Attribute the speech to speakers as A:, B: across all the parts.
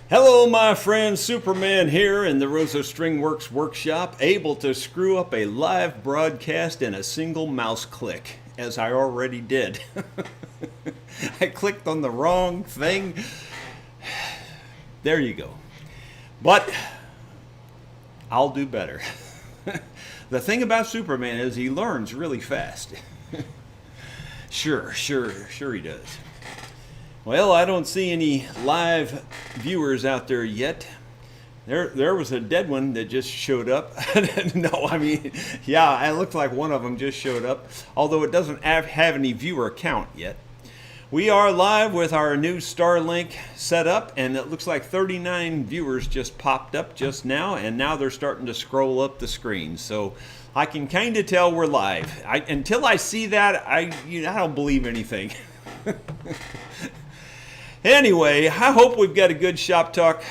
A: Hello, my friend. Superman here in the Rosa Stringworks workshop, able to screw up a live broadcast in a single mouse click, as I already did. I clicked on the wrong thing. There you go. But I'll do better. The thing about Superman is he learns really fast. Sure he does. Well, I don't see any live viewers out there yet. There was a dead one that just showed up. No, I mean, yeah, it looked like one of them just showed up, although it doesn't have any viewer count yet. We are live with our new Starlink setup, and it looks like 39 viewers just popped up just now, and now they're starting to scroll up the screen. So I can kind of tell we're live. Until I see that, I don't believe anything. Anyway, I hope we've got a good shop talk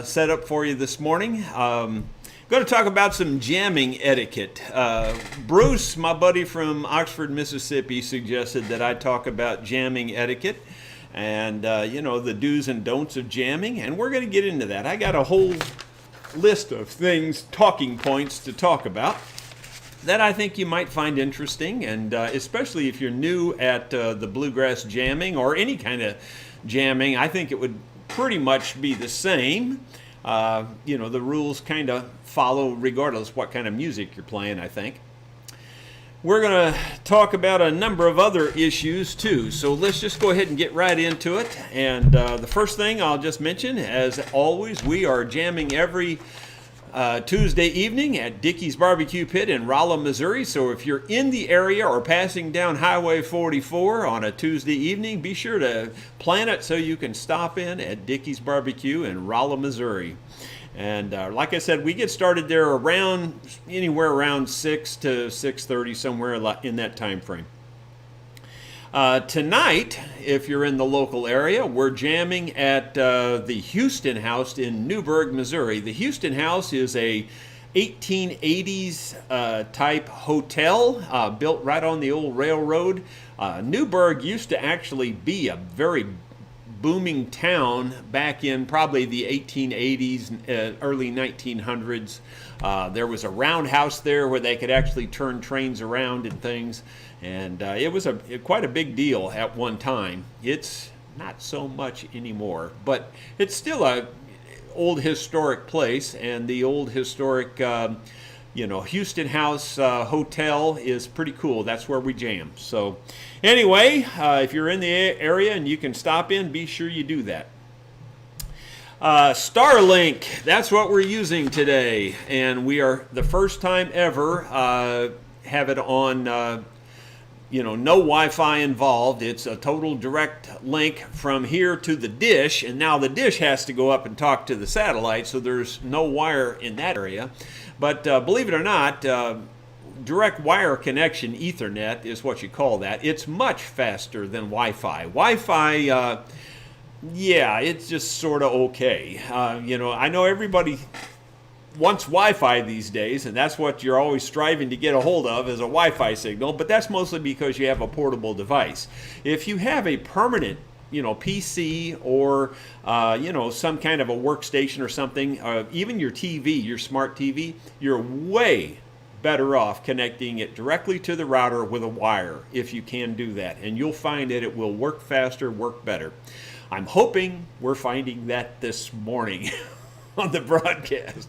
A: set up for you this morning. Going to talk about some jamming etiquette. Bruce, my buddy from Oxford, Mississippi, suggested that I talk about jamming etiquette and, the do's and don'ts of jamming, and we're going to get into that. I got a whole list of things, talking points to talk about that I think you might find interesting, and especially if you're new at the bluegrass jamming or any kind of jamming, I think it would pretty much be the same. The rules kind of follow regardless what kind of music you're playing, I think. We're going to talk about a number of other issues too, so let's just go ahead and get right into it. And the first thing I'll just mention, as always, we are jamming every Tuesday evening at Dickey's Barbecue Pit in Rolla, Missouri. So if you're in the area or passing down Highway 44 on a Tuesday evening, be sure to plan it so you can stop in at Dickey's Barbecue in Rolla, Missouri. And like I said, we get started there anywhere around 6 to 6:30, somewhere in that time frame. Tonight, if you're in the local area, we're jamming at the Houston House in Newburgh, Missouri. The Houston House is a 1880s type hotel built right on the old railroad. Newburgh used to actually be a very booming town back in probably the 1880s, early 1900s. There was a roundhouse there where they could actually turn trains around and things. And it was quite a big deal at one time. It's not so much anymore, but it's still a old historic place, and the old historic, Houston House Hotel is pretty cool. That's where we jam. So anyway, if you're in the area and you can stop in, be sure you do that. Starlink, that's what we're using today, and we are the first time ever have it on no Wi-Fi involved. It's a total direct link from here to the dish, and now the dish has to go up and talk to the satellite, so there's no wire in that area. But believe it or not, direct wire connection, Ethernet is what you call that. It's much faster than Wi-Fi. Wi-Fi, it's just sort of okay. I know everybody wants Wi-Fi these days, and that's what you're always striving to get a hold of is a Wi-Fi signal, but that's mostly because you have a portable device. If you have a permanent PC or some kind of a workstation or something, even your TV, your smart TV, you're way better off connecting it directly to the router with a wire if you can do that, and you'll find that it will work faster, work better. I'm hoping we're finding that this morning on the broadcast.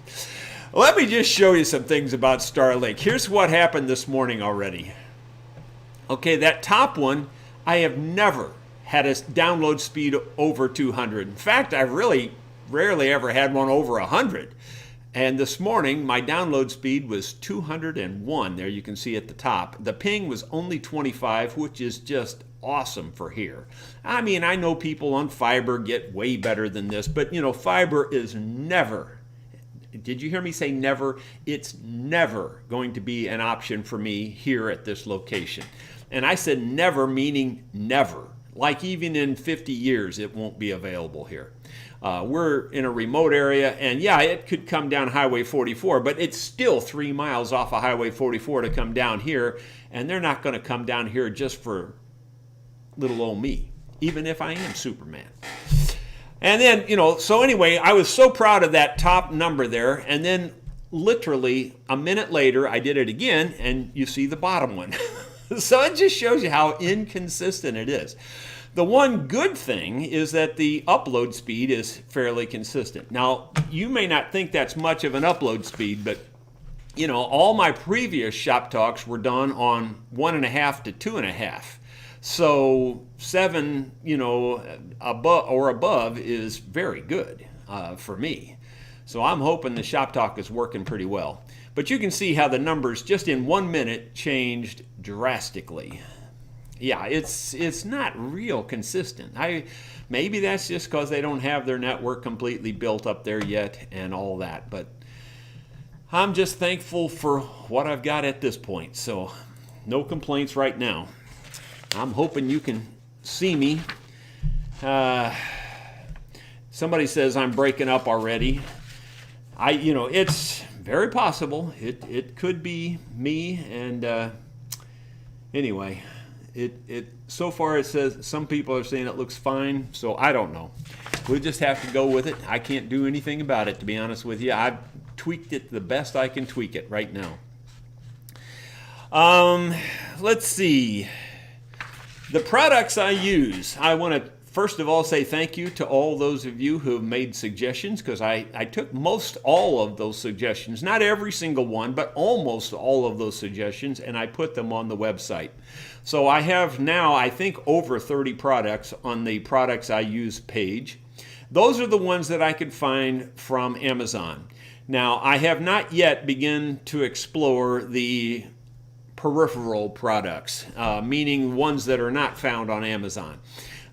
A: Let me just show you some things about Starlink. Here's what happened this morning already. Okay, that top one, I have never had a download speed over 200. In fact, I've really rarely ever had one over 100. And this morning, my download speed was 201. There you can see at the top. The ping was only 25, which is just awesome for here. I mean, I know people on fiber get way better than this, but fiber is never, did you hear me say never? It's never going to be an option for me here at this location. And I said never, meaning never. Like even in 50 years, it won't be available here. We're in a remote area, and yeah, it could come down Highway 44, but it's still 3 miles off of Highway 44 to come down here, and they're not going to come down here just for little old me, even if I am Superman. And then, so anyway, I was so proud of that top number there. And then literally a minute later, I did it again, and you see the bottom one. So it just shows you how inconsistent it is. The one good thing is that the upload speed is fairly consistent. Now, you may not think that's much of an upload speed, but all my previous shop talks were done on 1.5 to 2.5. So 7, above is very good for me. So I'm hoping the shop talk is working pretty well. But you can see how the numbers just in 1 minute changed drastically. Yeah, it's not real consistent. Maybe that's just because they don't have their network completely built up there yet and all that. But I'm just thankful for what I've got at this point. So no complaints right now. I'm hoping you can see me. Somebody says I'm breaking up already. It's very possible. It could be me. And anyway, so far it says some people are saying it looks fine. So I don't know. We'll just have to go with it. I can't do anything about it, to be honest with you. I've tweaked it the best I can tweak it right now. Let's see. The products I use, I want to first of all say thank you to all those of you who have made suggestions, because I took most all of those suggestions, not every single one, but almost all of those suggestions, and I put them on the website. So I have now, I think, over 30 products on the Products I Use page. Those are the ones that I could find from Amazon. Now, I have not yet begun to explore the peripheral products, meaning ones that are not found on Amazon.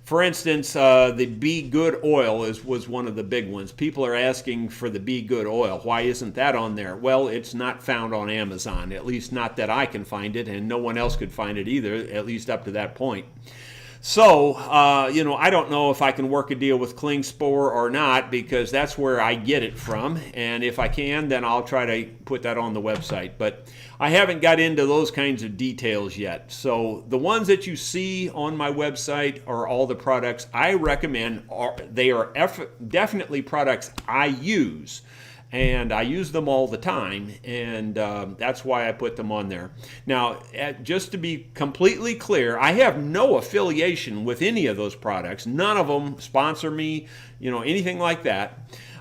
A: For instance, the Be Good oil was one of the big ones. People are asking for the Be Good oil. Why isn't that on there? Well, it's not found on Amazon, at least not that I can find it, and no one else could find it either, at least up to that point. So, I don't know if I can work a deal with Klingspor or not, because that's where I get it from. And if I can, then I'll try to put that on the website. But I haven't got into those kinds of details yet. So the ones that you see on my website are all the products I recommend. They are definitely products I use. And I use them all the time, and that's why I put them on there. Now, just to be completely clear, I have no affiliation with any of those products. None of them sponsor me, anything like that.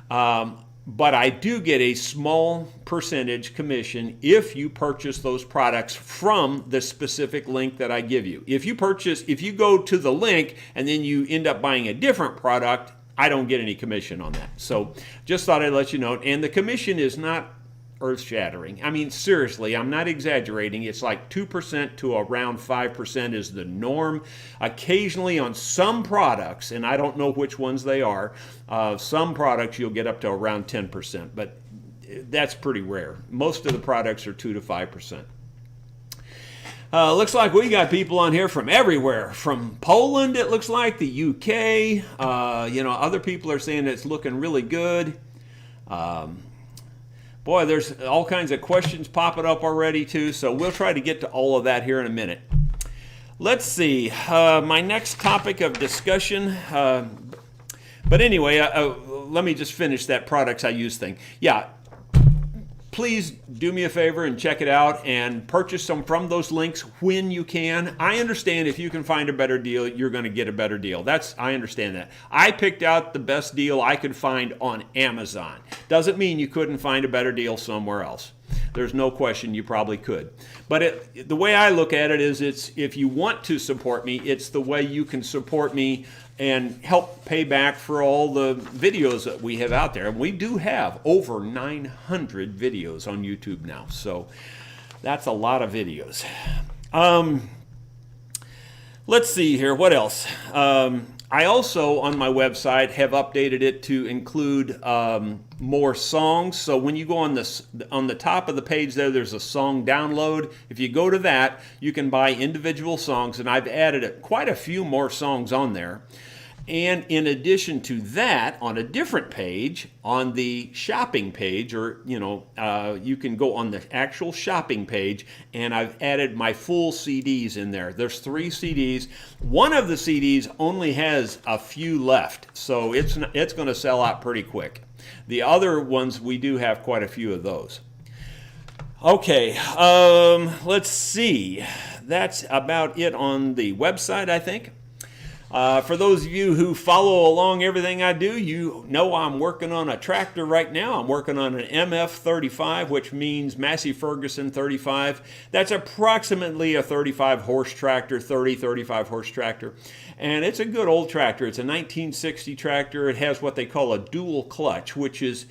A: But I do get a small percentage commission if you purchase those products from the specific link that I give you. If you go to the link and then you end up buying a different product, I don't get any commission on that. So just thought I'd let you know. And the commission is not earth-shattering. I mean, seriously, I'm not exaggerating. It's like 2% to around 5% is the norm. Occasionally on some products, and I don't know which ones they are, some products you'll get up to around 10%, but that's pretty rare. Most of the products are 2 to 5%. Looks like we got people on here from everywhere. From Poland, it looks like, the UK. Other people are saying it's looking really good. Boy, there's all kinds of questions popping up already, too, so we'll try to get to all of that here in a minute. Let's see. My next topic of discussion. But anyway, let me just finish that products I use thing. Yeah. Please do me a favor and check it out and purchase some from those links when you can. I understand if you can find a better deal, you're going to get a better deal. I understand that. I picked out the best deal I could find on Amazon. Doesn't mean you couldn't find a better deal somewhere else. There's no question you probably could. But the way I look at it is, if you want to support me, it's the way you can support me and help pay back for all the videos that we have out there. And we do have over 900 videos on YouTube now, so that's a lot of videos. Let's see here, what else? I also, on my website, have updated it to include more songs. So when you go on the top of the page there's a song download. If you go to that, you can buy individual songs, and I've added quite a few more songs on there. And in addition to that, on a different page, on the shopping page, or you can go on the actual shopping page, and I've added my full CDs in there. There's 3 CDs. One of the CDs only has a few left, so it's going to sell out pretty quick. The other ones, we do have quite a few of those. Okay, let's see. That's about it on the website, I think. For those of you who follow along everything I do, you know I'm working on a tractor right now. I'm working on an MF35, which means Massey Ferguson 35. That's approximately a 35 horse tractor, 35 horse tractor. And it's a good old tractor. It's a 1960 tractor. It has what they call a dual clutch, which is,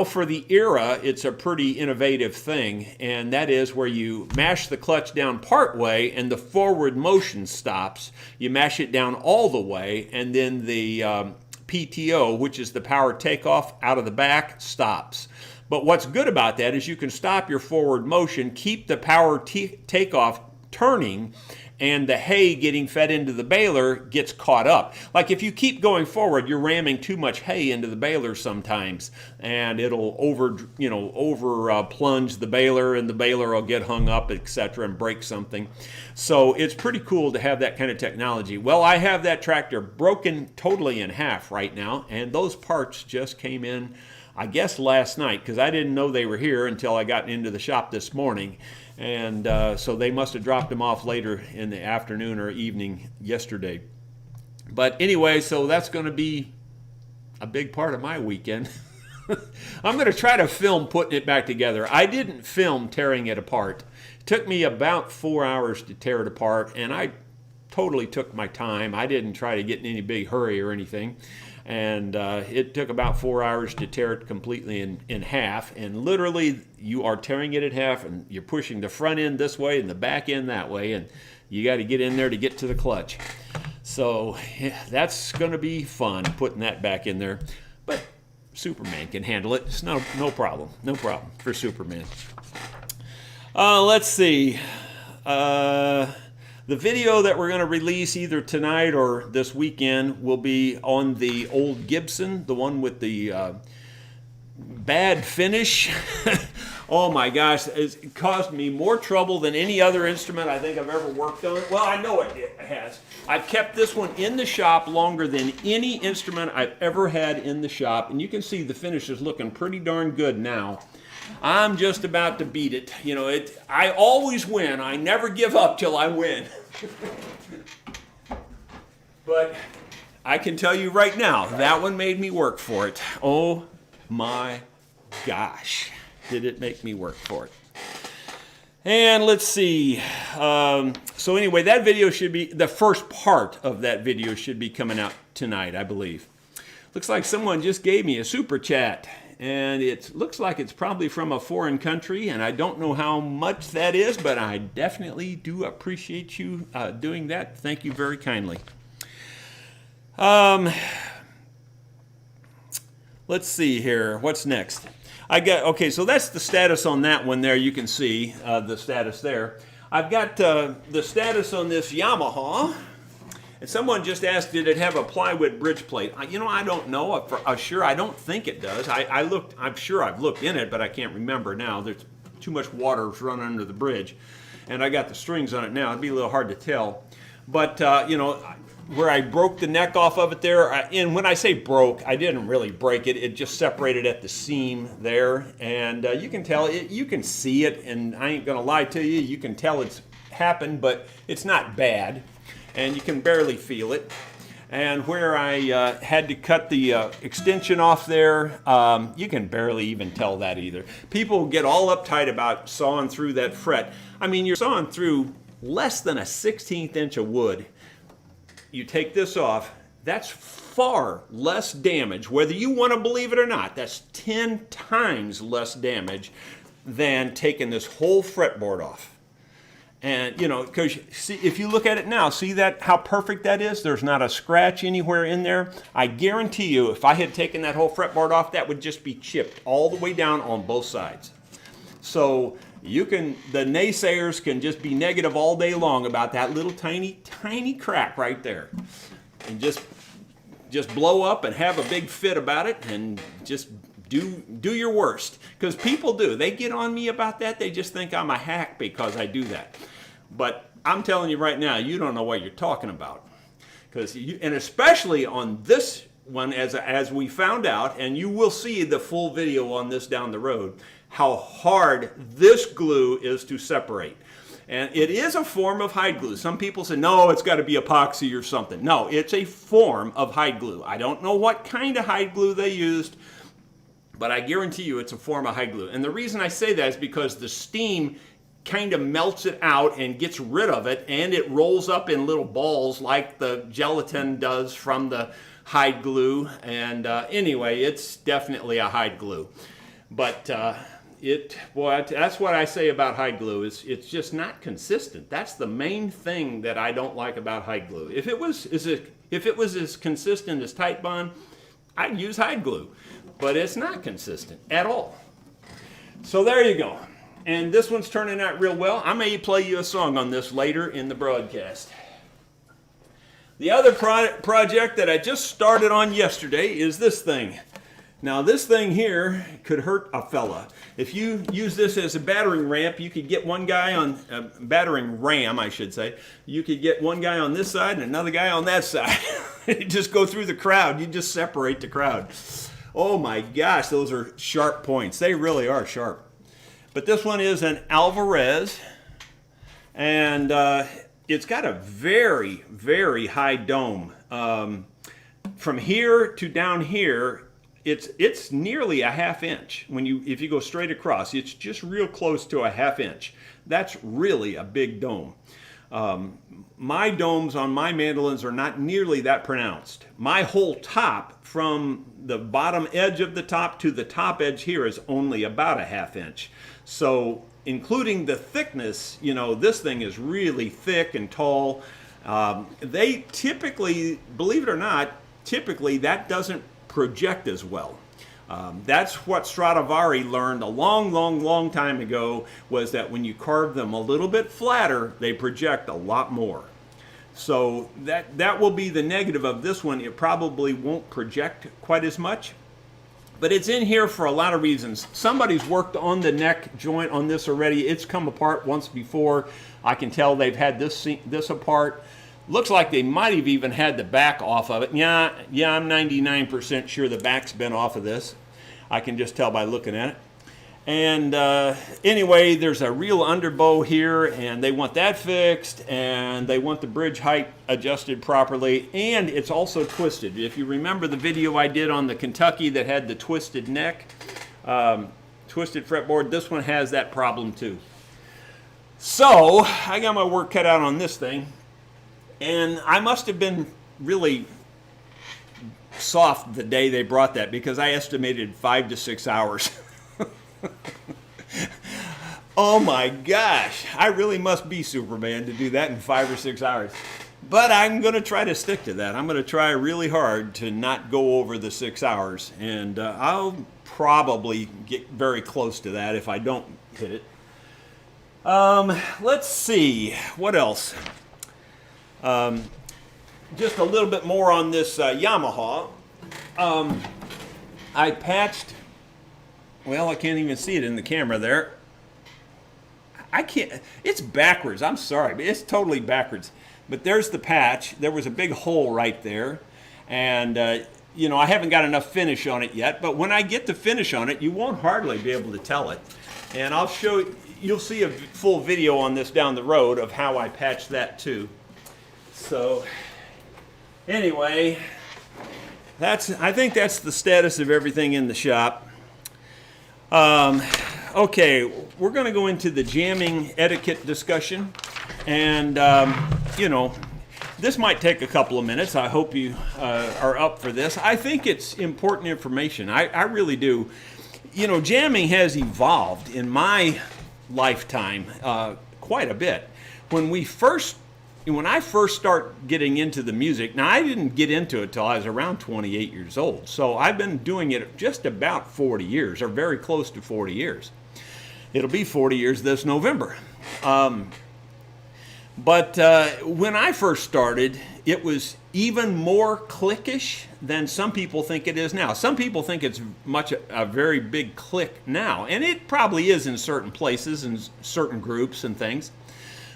A: for the era, it's a pretty innovative thing, and that is where you mash the clutch down part way and the forward motion stops. You mash it down all the way, and then the PTO, which is the power takeoff out of the back, stops. But what's good about that is you can stop your forward motion, keep the power takeoff turning, and the hay getting fed into the baler gets caught up. Like if you keep going forward, you're ramming too much hay into the baler sometimes, and it'll over plunge the baler, and the baler will get hung up, etc., and break something. So it's pretty cool to have that kind of technology. Well, I have that tractor broken totally in half right now, and those parts just came in, I guess, last night, because I didn't know they were here until I got into the shop this morning. And so they must have dropped them off later in the afternoon or evening yesterday. But anyway, so that's going to be a big part of my weekend. I'm going to try to film putting it back together. I didn't film tearing it apart. It took me about 4 hours to tear it apart, and I totally took my time. I didn't try to get in any big hurry or anything. And it took about 4 hours to tear it completely in half. And literally, you are tearing it in half, and you're pushing the front end this way and the back end that way. And you got to get in there to get to the clutch. So yeah, that's going to be fun, putting that back in there. But Superman can handle it. It's no problem. No problem for Superman. Let's see. The video that we're going to release either tonight or this weekend will be on the old Gibson, the one with the bad finish. Oh my gosh, it caused me more trouble than any other instrument I think I've ever worked on. Well, I know it has. I've kept this one in the shop longer than any instrument I've ever had in the shop, and you can see the finish is looking pretty darn good now. I'm just about to beat it. I always win. I never give up till I win. But I can tell you right now, that one made me work for it. Oh my gosh, did it make me work for it. And let's see. So anyway, that video should be, the first part of that video should be coming out tonight, I believe. Looks like someone just gave me a super chat. And it looks like it's probably from a foreign country, and I don't know how much that is, but I definitely do appreciate you doing that. Thank you very kindly. Let's see here. What's next? Okay, so that's the status on that one there. You can see the status there. I've got the status on this Yamaha. And someone just asked, did it have a plywood bridge plate? I don't know. Sure, I don't think it does. I'm sure I've looked in it, but I can't remember now. There's too much water running under the bridge. And I got the strings on it now. It'd be a little hard to tell. But, where I broke the neck off of it there, and when I say broke, I didn't really break it. It just separated at the seam there. And you can tell, you can see it, and I ain't going to lie to you. You can tell it's happened, but it's not bad. And you can barely feel it. And where I had to cut the extension off there, you can barely even tell that either. People get all uptight about sawing through that fret. I mean, you're sawing through less than a 16th inch of wood. You take this off, that's far less damage, whether you want to believe it or not. That's 10 times less damage than taking this whole fretboard off. And, because if you look at it now, see that how perfect that is? There's not a scratch anywhere in there. I guarantee you, if I had taken that whole fretboard off, that would just be chipped all the way down on both sides. So the naysayers can just be negative all day long about that little tiny, tiny crack right there. And just just blow up and have a big fit about it and just do your worst. Because people do. They get on me about that. They just think I'm a hack because I do that. But I'm telling you right now, you don't know what you're talking about. And especially on this one, as we found out, and you will see the full video on this down the road, how hard this glue is to separate. And it is a form of hide glue. Some people say, no, it's got to be epoxy or something. No, it's a form of hide glue. I don't know what kind of hide glue they used, but I guarantee you it's a form of hide glue. And the reason I say that is because the steam kind of melts it out and gets rid of it, and it rolls up in little balls like the gelatin does from the hide glue. And anyway, it's definitely a hide glue. But that's what I say about hide glue, is it's just not consistent. That's the main thing that I don't like about hide glue. If it was as consistent as Titebond, I'd use hide glue. But it's not consistent at all. So there you go. And this one's turning out real well. I may play you a song on this later in the broadcast. The other project that I just started on yesterday is this thing. Now this thing here could hurt a fella. If you use this as a battering ramp, you could get one guy on, battering ram I should say, you could get one guy on this side and another guy on that side. You just go through the crowd, you just separate the crowd. Oh my gosh, those are sharp points. They really are sharp. But this one is an Alvarez, and it's got a very, very high dome. From here to down here, it's nearly a ½ inch. If you go straight across, it's just real close to a ½ inch. That's really a big dome. My domes on my mandolins are not nearly that pronounced. My whole top, from the bottom edge of the top to the top edge here, is only about a ½ inch. So including the thickness, this thing is really thick and tall. They typically, believe it or not, that doesn't project as well. That's what Stradivari learned a long, long, long time ago, was that when you carve them a little bit flatter, they project a lot more. So that will be the negative of this one. It probably won't project quite as much, but it's in here for a lot of reasons. Somebody's worked on the neck joint on this already. It's come apart once before. I can tell they've had this apart. Looks like they might have even had the back off of it. Yeah, I'm 99% sure the back's been off of this. I can just tell by looking at it. And anyway, there's a real underbow here, and they want that fixed, and they want the bridge height adjusted properly, and it's also twisted. If you remember the video I did on the Kentucky that had the twisted neck, twisted fretboard, this one has that problem too. So I got my work cut out on this thing. And I must have been really soft the day they brought that, because I estimated 5 to 6 hours. Oh my gosh, I really must be Superman to do that in 5 or 6 hours. But I'm going to try to stick to that. I'm going to try really hard to not go over the 6 hours. And I'll probably get very close to that if I don't hit it. Let's see, what else? Just a little bit more on this Yamaha. I patched, well, I can't even see it in the camera there. I can't, it's backwards, I'm sorry, but it's totally backwards. But there's the patch. There was a big hole right there. And, I haven't got enough finish on it yet, but when I get the finish on it, you won't hardly be able to tell it. And I'll show you, you'll see a full video on this down the road of how I patched that too. So anyway, I think that's the status of everything in the shop. Okay, we're going to go into the jamming etiquette discussion, and this might take a couple of minutes. I hope you are up for this. I think it's important information. I really do. Jamming has evolved in my lifetime quite a bit. When I first started getting into the music, now I didn't get into it till I was around 28 years old. So I've been doing it just about 40 years, or very close to 40 years. It'll be 40 years this November. But when I first started, it was even more clickish than some people think it is now. Some people think it's a very big click now, and it probably is in certain places and certain groups and things.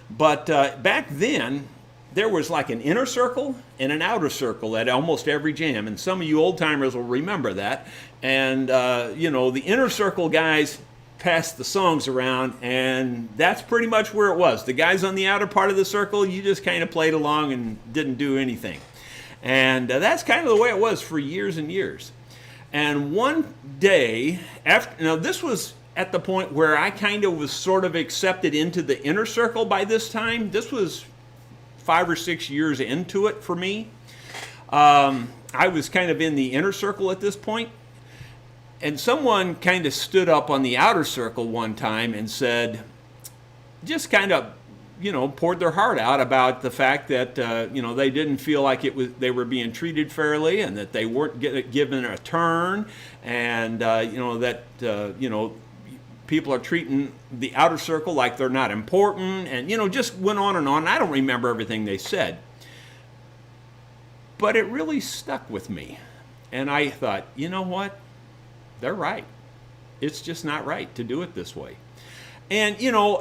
A: But back then, there was like an inner circle and an outer circle at almost every jam, and some of you old timers will remember that. And the inner circle guys passed the songs around, and that's pretty much where it was. The guys on the outer part of the circle, you just kind of played along and didn't do anything. And that's kind of the way it was for years and years. And one day, this was at the point where I kind of was sort of accepted into the inner circle by this time. This was 5 or 6 years into it for me. I was kind of in the inner circle at this point. And someone kind of stood up on the outer circle one time and said, just kind of, poured their heart out about the fact that, they didn't feel like they were being treated fairly, and that they weren't given a turn, and, people are treating the outer circle like they're not important, and, just went on and on. I don't remember everything they said. But it really stuck with me. And I thought, you know what? They're right. It's just not right to do it this way. And,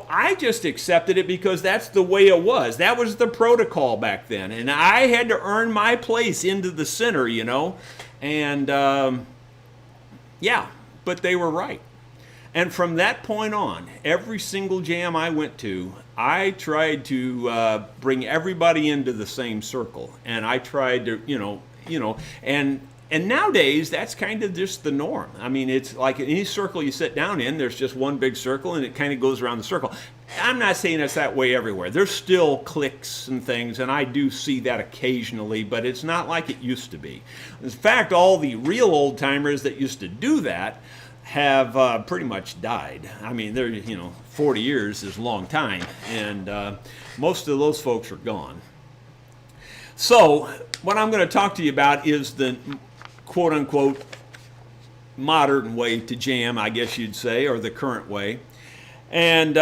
A: I just accepted it because that's the way it was. That was the protocol back then. And I had to earn my place into the center, And, but they were right. And from that point on, every single jam I went to, I tried to bring everybody into the same circle. And I tried to, and nowadays, that's kind of just the norm. I mean, it's like any circle you sit down in, there's just one big circle, and it kind of goes around the circle. I'm not saying it's that way everywhere. There's still cliques and things, and I do see that occasionally, but it's not like it used to be. In fact, all the real old-timers that used to do that have pretty much died. I mean, 40 years is a long time, and most of those folks are gone. So, what I'm going to talk to you about is the quote-unquote modern way to jam, I guess you'd say, or the current way. And,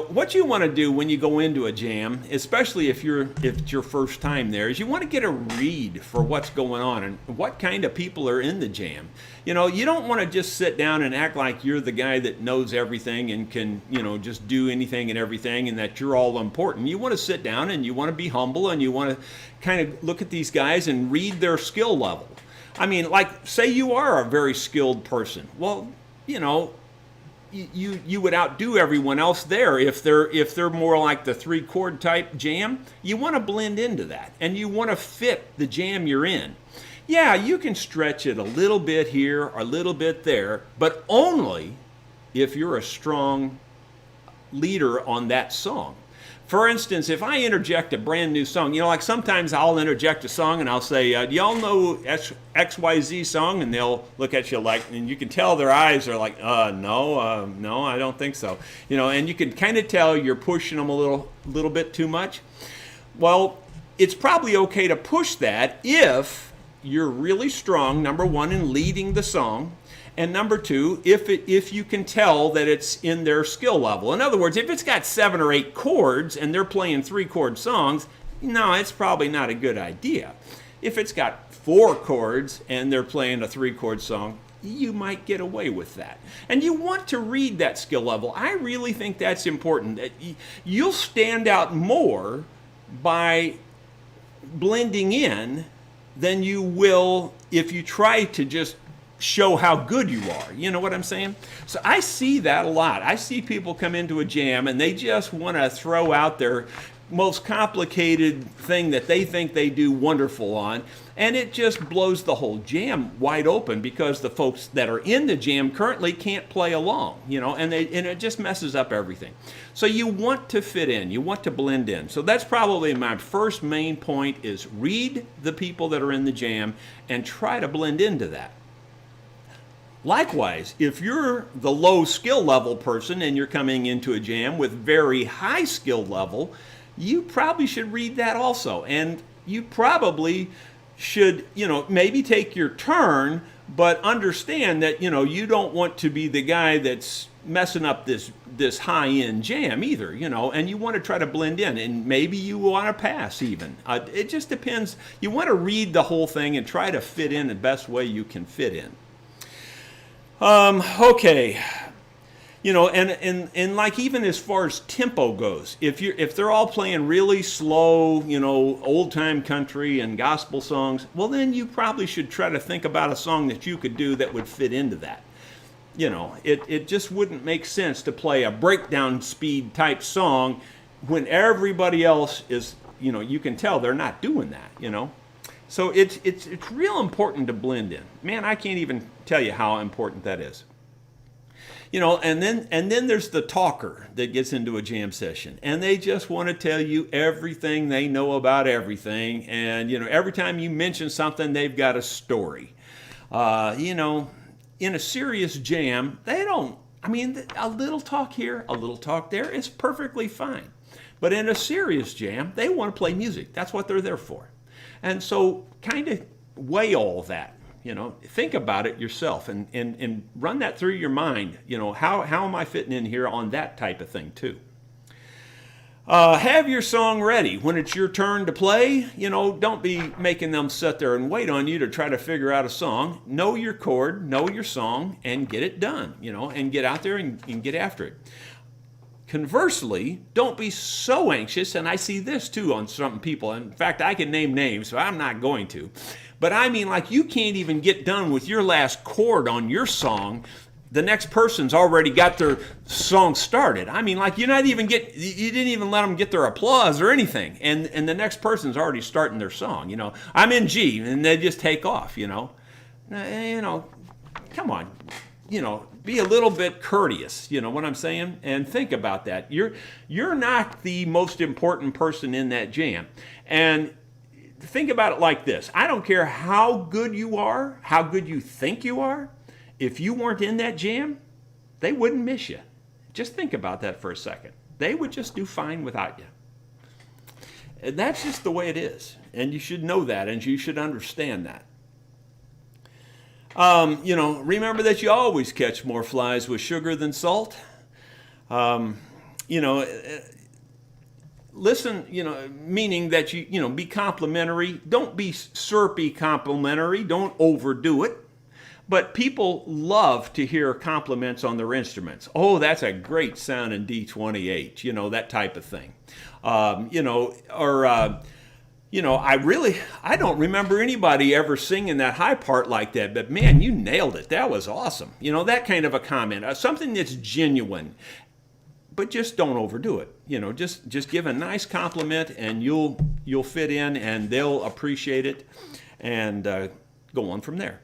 A: what you want to do when you go into a jam, especially if it's your first time there, is you want to get a read for what's going on and what kind of people are in the jam. You don't want to just sit down and act like you're the guy that knows everything and can, just do anything and everything and that you're all important. You want to sit down and you want to be humble and you want to kind of look at these guys and read their skill level. I mean, like, say you are a very skilled person. Well, you would outdo everyone else there. If they're more like the 3-chord type jam, you want to blend into that, and you want to fit the jam you're in. Yeah, you can stretch it a little bit here or a little bit there, but only if you're a strong leader on that song. For instance, if I interject a brand new song, like sometimes I'll interject a song and I'll say, do y'all know XYZ song? And they'll look at you like, and you can tell their eyes are like, no, I don't think so. And you can kind of tell you're pushing them a little bit too much. Well, it's probably okay to push that if you're really strong, number one, in leading the song. And number two, if you can tell that it's in their skill level. In other words, if it's got 7 or 8 chords and they're playing 3-chord songs, no, it's probably not a good idea. If it's got 4 chords and they're playing a 3-chord song, you might get away with that. And you want to read that skill level. I really think that's important. You'll stand out more by blending in than you will if you try to just show how good you are. You know what I'm saying? So I see that a lot. I see people come into a jam and they just want to throw out their most complicated thing that they think they do wonderful on, and it just blows the whole jam wide open because the folks that are in the jam currently can't play along, and it just messes up everything. So you want to fit in, you want to blend in. So that's probably my first main point, is read the people that are in the jam and try to blend into that. Likewise, if you're the low skill level person and you're coming into a jam with very high skill level, you probably should read that also. And you probably should, maybe take your turn, but understand that, you don't want to be the guy that's, messing up this high-end jam either, and you want to try to blend in, and maybe you want to pass even. It just depends. You want to read the whole thing and try to fit in the best way you can fit in. Okay. And like even as far as tempo goes, if they're all playing really slow, old time country and gospel songs, well then you probably should try to think about a song that you could do that would fit into that. It just wouldn't make sense to play a breakdown speed type song when everybody else is, you can tell they're not doing that, So it's real important to blend in. Man, I can't even tell you how important that is. And then there's the talker that gets into a jam session, and they just want to tell you everything they know about everything, and every time you mention something, they've got a story. In a serious jam, they don't. A little talk here, a little talk there is perfectly fine. But in a serious jam, they want to play music. That's what they're there for. And so kind of weigh all that. Think about it yourself and run that through your mind. How am I fitting in here on that type of thing too? Have your song ready. When it's your turn to play, don't be making them sit there and wait on you to try to figure out a song. Know your chord, know your song, and get it done, and get out there and get after it. Conversely, don't be so anxious, and I see this too on some people. In fact, I can name names, so I'm not going to. But like you can't even get done with your last chord on your song. The next person's already got their song started. Like you didn't even let them get their applause or anything. And the next person's already starting their song, I'm in G, and they just take off, come on, be a little bit courteous, what I'm saying? And think about that. You're not the most important person in that jam. And think about it like this. I don't care how good you are, how good you think you are. If you weren't in that jam, they wouldn't miss you. Just think about that for a second. They would just do fine without you. And that's just the way it is. And you should know that, and you should understand that. Remember that you always catch more flies with sugar than salt. Listen, meaning that you be complimentary. Don't be syrupy complimentary. Don't overdo it. But people love to hear compliments on their instruments. Oh, that's a great sound in D28, that type of thing. I don't remember anybody ever singing that high part like that, but man, you nailed it. That was awesome. That kind of a comment, something that's genuine, but just don't overdo it. Just give a nice compliment and you'll fit in and they'll appreciate it and go on from there.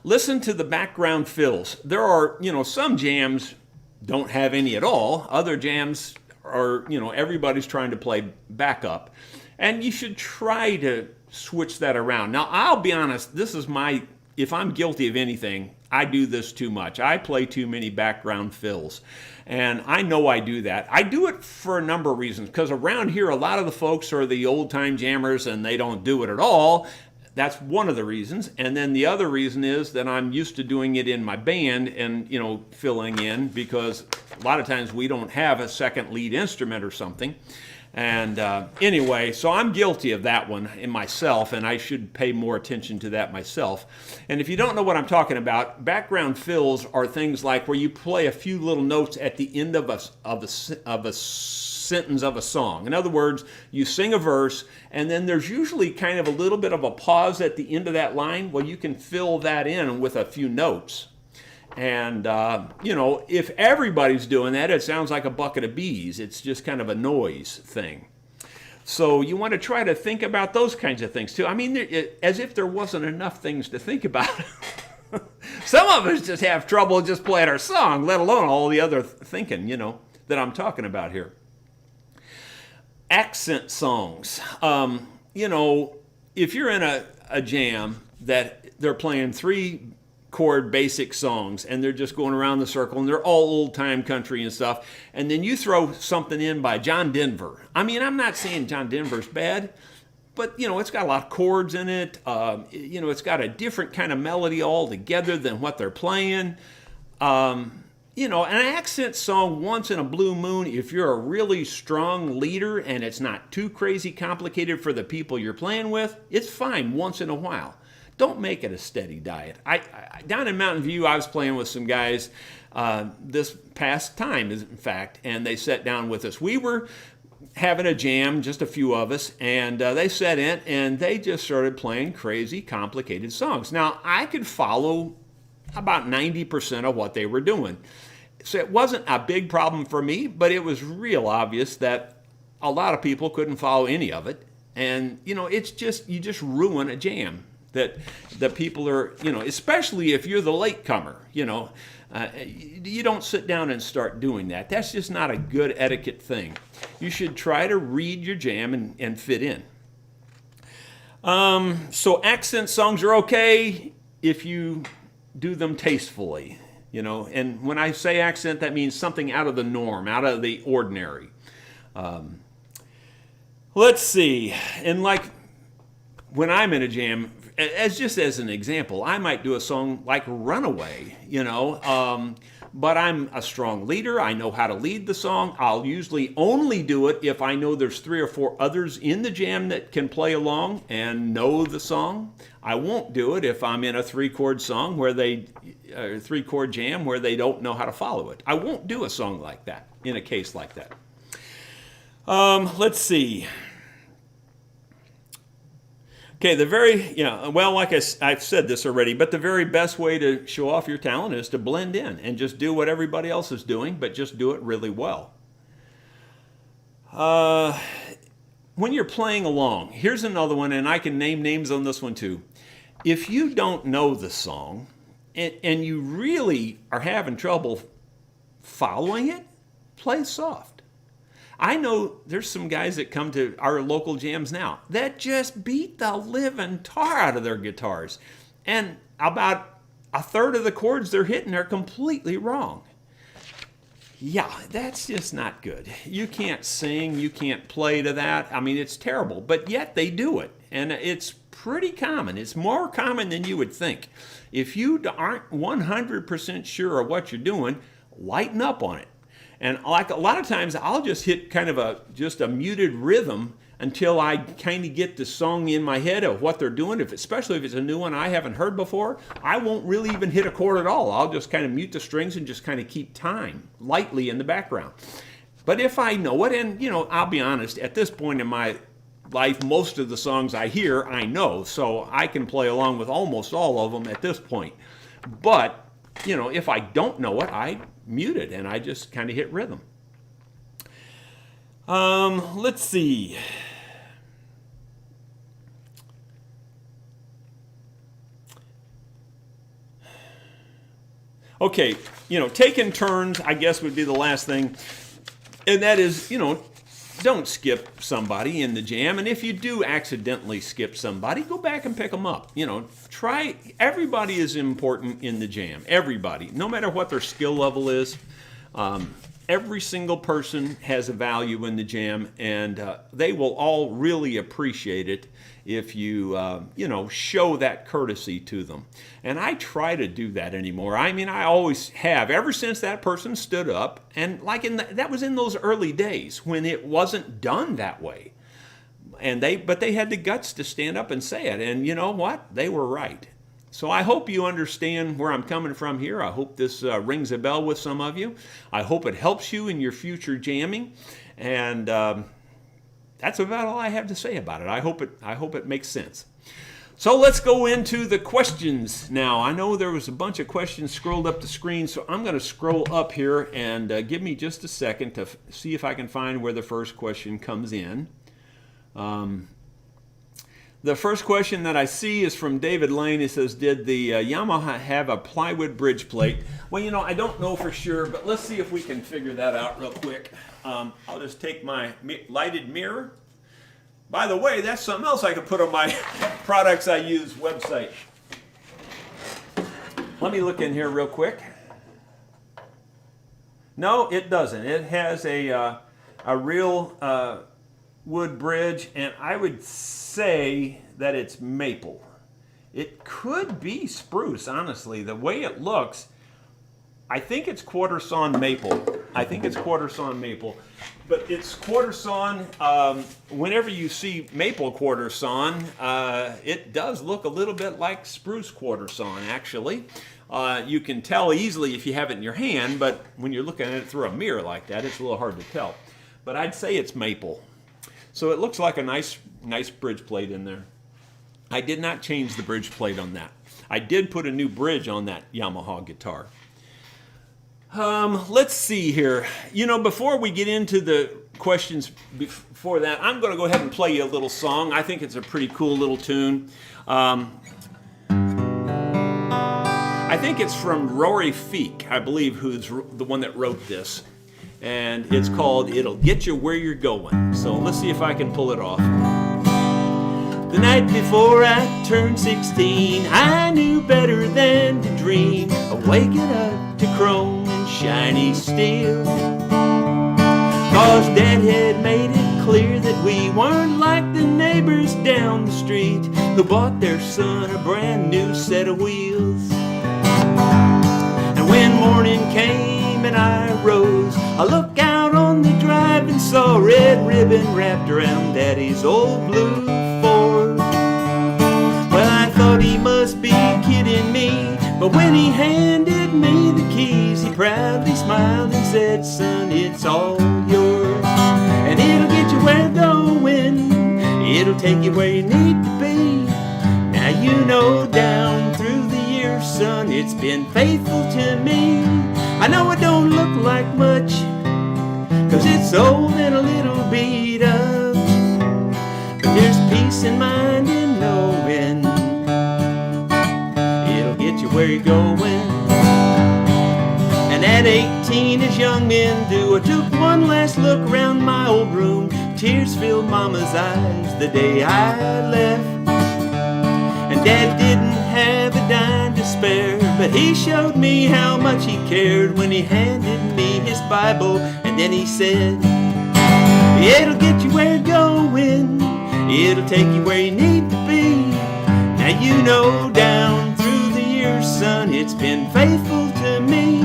A: Listen to the background fills. There are, some jams don't have any at all. Other jams are, everybody's trying to play backup. And you should try to switch that around. Now, I'll be honest, if I'm guilty of anything, I do this too much. I play too many background fills. And I know I do that. I do it for a number of reasons, because around here, a lot of the folks are the old-time jammers and they don't do it at all. That's one of the reasons. And then the other reason is that I'm used to doing it in my band and, filling in, because a lot of times we don't have a second lead instrument or something. And anyway, so I'm guilty of that one in myself, and I should pay more attention to that myself. And if you don't know what I'm talking about, background fills are things like where you play a few little notes at the end of a sentence of a song. In other words, you sing a verse, and then there's usually kind of a little bit of a pause at the end of that line. Well, you can fill that in with a few notes. And, if everybody's doing that, it sounds like a bucket of bees. It's just kind of a noise thing. So you want to try to think about those kinds of things too. As if there wasn't enough things to think about. Some of us just have trouble just playing our song, let alone all the other thinking, that I'm talking about here. Accent songs. If you're in a jam that they're playing 3-chord basic songs and they're just going around the circle and they're all old-time country and stuff, and then you throw something in by John Denver. I'm not saying John Denver's bad, but, it's got a lot of chords in it. It's got a different kind of melody altogether than what they're playing. you know, an accent song once in a blue moon, if you're a really strong leader and it's not too crazy complicated for the people you're playing with, it's fine once in a while. Don't make it a steady diet. Down in Mountain View, I was playing with some guys this past time, in fact, and they sat down with us. We were having a jam, just a few of us, and they sat in and they just started playing crazy, complicated songs. Now, I could follow about 90% of what they were doing. So it wasn't a big problem for me, but it was real obvious that a lot of people couldn't follow any of it. And, you know, it's just, you just ruin a jam that people are, you know, especially if you're the latecomer, you know, you don't sit down and start doing that. That's just not a good etiquette thing. You should try to read your jam and fit in. So accent songs are okay if you do them tastefully, you know, and when I say accent, that means something out of the norm, out of the ordinary. Let's see, and like when I'm in a jam, just as an example, I might do a song like Runaway, you know, but I'm a strong leader. I know how to lead the song. I'll usually only do it if I know there's 3 or 4 others in the jam that can play along and know the song. I won't do it if I'm in a 3-chord song where 3-chord jam where they don't know how to follow it. I won't do a song like that in a case like that. Let's see. Okay, well, like I've said this already, but the very best way to show off your talent is to blend in and just do what everybody else is doing, but just do it really well. When you're playing along, here's another one, and I can name names on this one too. If you don't know the song and you really are having trouble following it, play soft. I know there's some guys that come to our local jams now that just beat the living tar out of their guitars. And about a third of the chords they're hitting are completely wrong. Yeah, that's just not good. You can't sing, you can't play to that. I mean, it's terrible, but yet they do it. And it's pretty common. It's more common than you would think. If you aren't 100% sure of what you're doing, lighten up on it. And like a lot of times, I'll just hit kind of just a muted rhythm until I kind of get the song in my head of what they're doing. Especially if it's a new one I haven't heard before, I won't really even hit a chord at all. I'll just kind of mute the strings and just kind of keep time lightly in the background. But if I know it, and you know, I'll be honest, at this point in my life, most of the songs I hear, I know, so I can play along with almost all of them at this point. But you know, if I don't know it, I mute it and I just kind of hit rhythm. Let's see. Okay, you know, taking turns, I guess, would be the last thing. And that is, you know, don't skip somebody in the jam. And if you do accidentally skip somebody, go back and pick them up. You know, everybody is important in the jam. Everybody, no matter what their skill level is. Every single person has a value in the jam, and they will all really appreciate it if you, you know, show that courtesy to them. And I try to do that anymore. I mean, I always have, ever since that person stood up, and like that was in those early days when it wasn't done that way. But they had the guts to stand up and say it, and you know what? They were right. So I hope you understand where I'm coming from here. I hope this rings a bell with some of you. I hope it helps you in your future jamming. And that's about all I have to say about it. I hope it makes sense. So let's go into the questions now. I know there was a bunch of questions scrolled up the screen, so I'm going to scroll up here and give me just a second to see if I can find where the first question comes in. The first question that I see is from David Lane. He says, did the Yamaha have a plywood bridge plate? Well, you know, I don't know for sure, but let's see if we can figure that out real quick. I'll just take my lighted mirror. By the way, that's something else I can put on my products I use website. Let me look in here real quick. No, it doesn't. It has a real wood bridge, and I would say that it's maple. It could be spruce, honestly. The way it looks, I think it's quarter sawn maple. I think it's quarter sawn maple. But it's quarter sawn. Whenever you see maple quarter sawn, it does look a little bit like spruce quarter sawn, actually. You can tell easily if you have it in your hand, but when you're looking at it through a mirror like that, it's a little hard to tell. But I'd say it's maple. So it looks like a nice bridge plate in there. I did not change the bridge plate on that. I did put a new bridge on that Yamaha guitar. Let's see here. You know, before we get into the questions before that, I'm going to go ahead and play you a little song. I think it's a pretty cool little tune. I think it's from Rory Feek, I believe, who's the one that wrote this. And it's called It'll Get You Where You're Going. So let's see if I can pull it off. The night before I turned 16, I knew better than to dream of waking up to chrome and shiny steel. Cause Dad had made it clear that we weren't like the neighbors down the street who bought their son a brand new set of wheels. And when morning came and I rose, I looked out on the drive and saw a red ribbon wrapped around Daddy's old blue Ford. Well, I thought he must be kidding me, but when he handed me the keys, he proudly smiled and said, son, it's all yours. And it'll get you where you're going, it'll take you where you need to be. Now you know down through the years, son, it's been faithful to me. I know it don't look like much, cause it's old and a little beat up, but there's peace in mind in knowing it'll get you where you're going. And at 18, as young men do, I took one last look around my old room. Tears filled Mama's eyes the day I left. And Dad didn't have a dime to spare, but he showed me how much he cared when he handed me his Bible. And then he said, it'll get you where you're going, it'll take you where you need to be. Now you know down through the years, son, it's been faithful to me.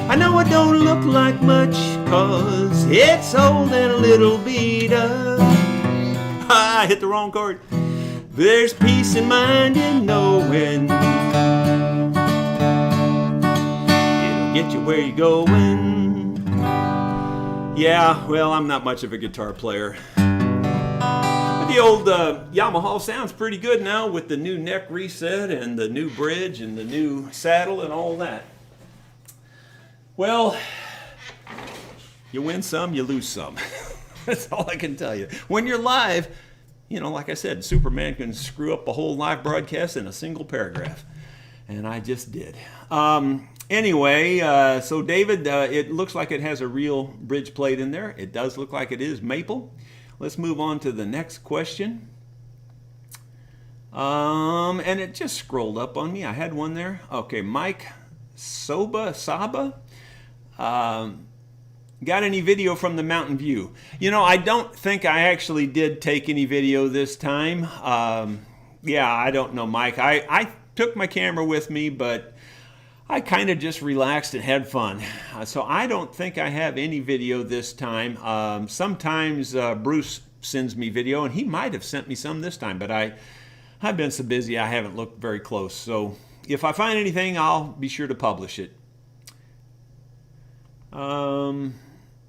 A: I know it don't look like much, cause it's old and a little beat up. I hit the wrong chord. There's peace in mind in knowing it'll get you where you're going. Yeah, well, I'm not much of a guitar player. But the old Yamaha sounds pretty good now with the new neck reset and the new bridge and the new saddle and all that. Well, you win some, you lose some. That's all I can tell you. When you're live, you know, like I said, Superman can screw up a whole live broadcast in a single paragraph. And I just did. Anyway, so David, it looks like it has a real bridge plate in there. It does look like it is maple. Let's move on to the next question. And it just scrolled up on me. I had one there. Okay, Mike Saba. Got any video from the mountain view? You know, I don't think I actually did take any video this time. Yeah, I don't know, Mike. I took my camera with me, but I kind of just relaxed and had fun. So I don't think I have any video this time. Sometimes Bruce sends me video, and he might have sent me some this time, but I've been so busy I haven't looked very close. So if I find anything, I'll be sure to publish it.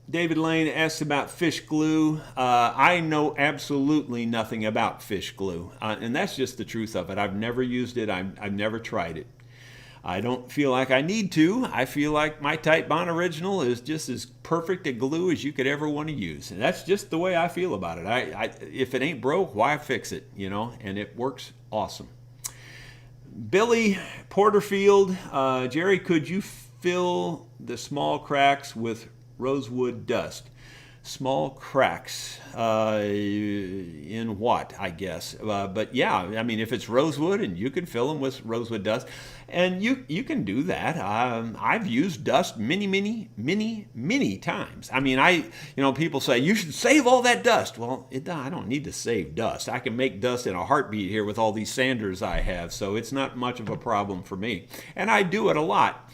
A: David Lane asks about fish glue. I know absolutely nothing about fish glue, and that's just the truth of it. I've never used it. I've never tried it. I don't feel like I need to. I feel like my Titebond Original is just as perfect a glue as you could ever want to use, and that's just the way I feel about it. If it ain't broke, why fix it? You know, and it works awesome. Billy Porterfield, Jerry, could you fill the small cracks with rosewood dust? Small cracks in what, I guess. But yeah, I mean, if it's rosewood, and you can fill them with rosewood dust, and you can do that. I've used dust many times. I mean, people say you should save all that dust. Well, I don't need to save dust. I can make dust in a heartbeat here with all these sanders I have, so it's not much of a problem for me. And I do it a lot.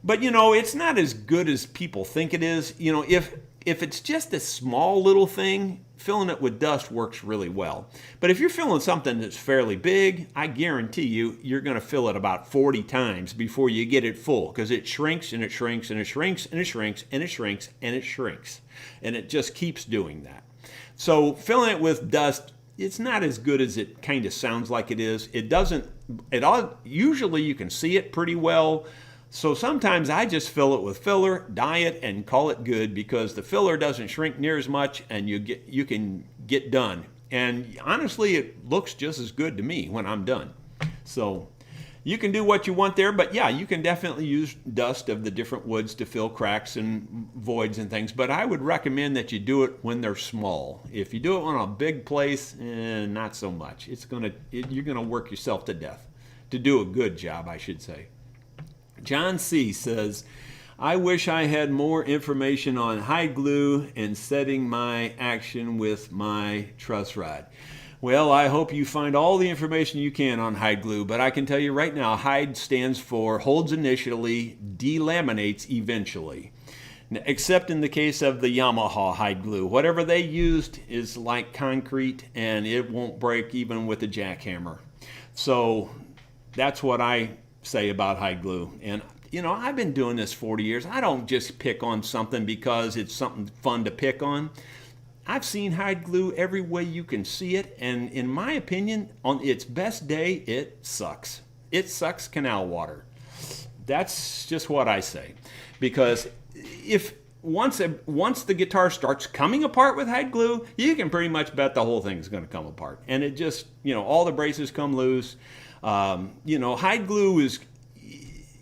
A: But, you know, it's not as good as people think it is. You know, if it's just a small little thing, filling it with dust works really well. But if you're filling something that's fairly big, I guarantee you, you're going to fill it about 40 times before you get it full, because it shrinks and it shrinks and it shrinks and it shrinks and it shrinks and it shrinks. And it just keeps doing that. So filling it with dust, it's not as good as it kind of sounds like it is. It doesn't, usually you can see it pretty well. So sometimes I just fill it with filler, dye it, and call it good, because the filler doesn't shrink near as much and you can get done. And honestly, it looks just as good to me when I'm done. So you can do what you want there, but yeah, you can definitely use dust of the different woods to fill cracks and voids and things, but I would recommend that you do it when they're small. If you do it on a big place, not so much. You're gonna work yourself to death. To do a good job, I should say. John C. says, I wish I had more information on hide glue and setting my action with my truss rod. Well, I hope you find all the information you can on hide glue, but I can tell you right now, hide stands for holds initially, delaminates eventually. Except in the case of the Yamaha hide glue. Whatever they used is like concrete and it won't break even with a jackhammer. So that's what I say about hide glue. And you know, I've been doing this 40 years. I don't just pick on something because it's something fun to pick on. I've seen hide glue every way you can see it, and in my opinion, on its best day, it sucks. It sucks canal water. That's just what I say. Because if once the guitar starts coming apart with hide glue, you can pretty much bet the whole thing's going to come apart. And it just, you know, all the braces come loose. You know, hide glue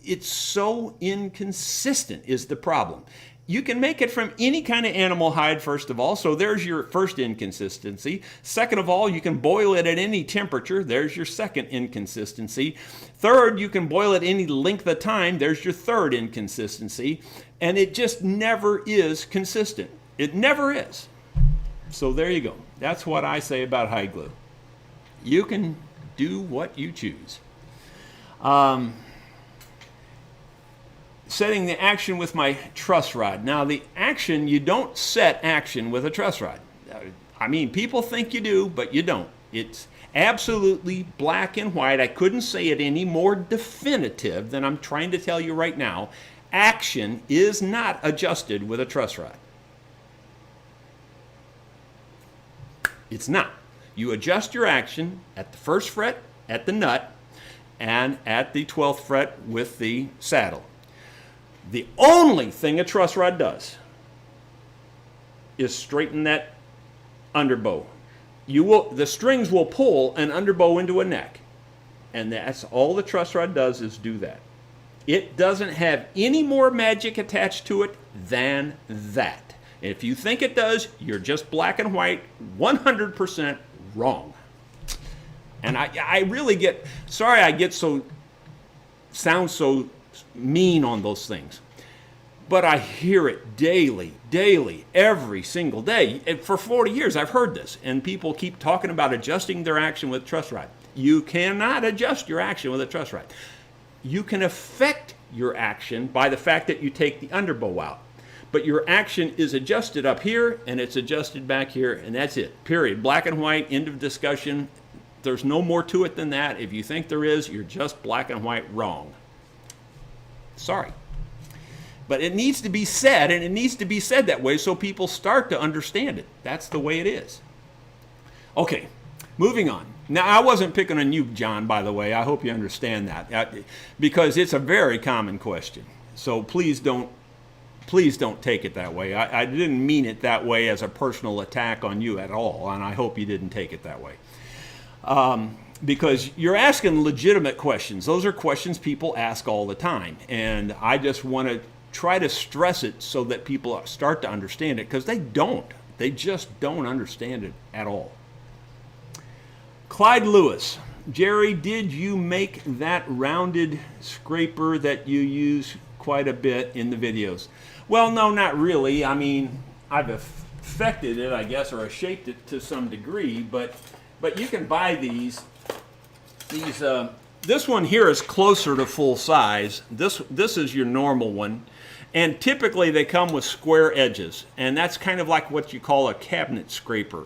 A: it's so inconsistent is the problem. You can make it from any kind of animal hide, first of all, so there's your first inconsistency. Second of all, you can boil it at any temperature. There's your second inconsistency. Third, you can boil it any length of time. There's your third inconsistency. And it just never is consistent. It never is. So there you go. That's what I say about hide glue. You can do what you choose. Setting the action with my truss rod. Now the action, you don't set action with a truss rod. I mean, people think you do, but you don't. It's absolutely black and white. I couldn't say it any more definitive than I'm trying to tell you right now. Action is not adjusted with a truss rod. It's not. You adjust your action at the first fret, at the nut, and at the 12th fret with the saddle. The only thing a truss rod does is straighten that underbow. The strings will pull an underbow into a neck. And that's all the truss rod does is do that. It doesn't have any more magic attached to it than that. If you think it does, you're just black and white, 100% wrong. And I really get, sorry I get sound so mean on those things. But I hear it daily, every single day. And for 40 years I've heard this, and people keep talking about adjusting their action with truss rod. You cannot adjust your action with a truss rod. You can affect your action by the fact that you take the underbow out. But your action is adjusted up here, and it's adjusted back here, and that's it, period. Black and white, end of discussion. There's no more to it than that. If you think there is, you're just black and white wrong. Sorry. But it needs to be said, and it needs to be said that way so people start to understand it. That's the way it is. Okay, moving on. Now, I wasn't picking on you, John, by the way. I hope you understand that, because it's a very common question. So please don't take it that way. I didn't mean it that way as a personal attack on you at all, and I hope you didn't take it that way. Because you're asking legitimate questions. Those are questions people ask all the time. And I just want to try to stress it so that people start to understand it, because they don't. They just don't understand it at all. Clyde Lewis. Jerry, did you make that rounded scraper that you use quite a bit in the videos? Well, no, not really. I mean, I've affected it, I guess, or shaped it to some degree, but you can buy these This one here is closer to full size. This is your normal one. And typically they come with square edges. And that's kind of like what you call a cabinet scraper.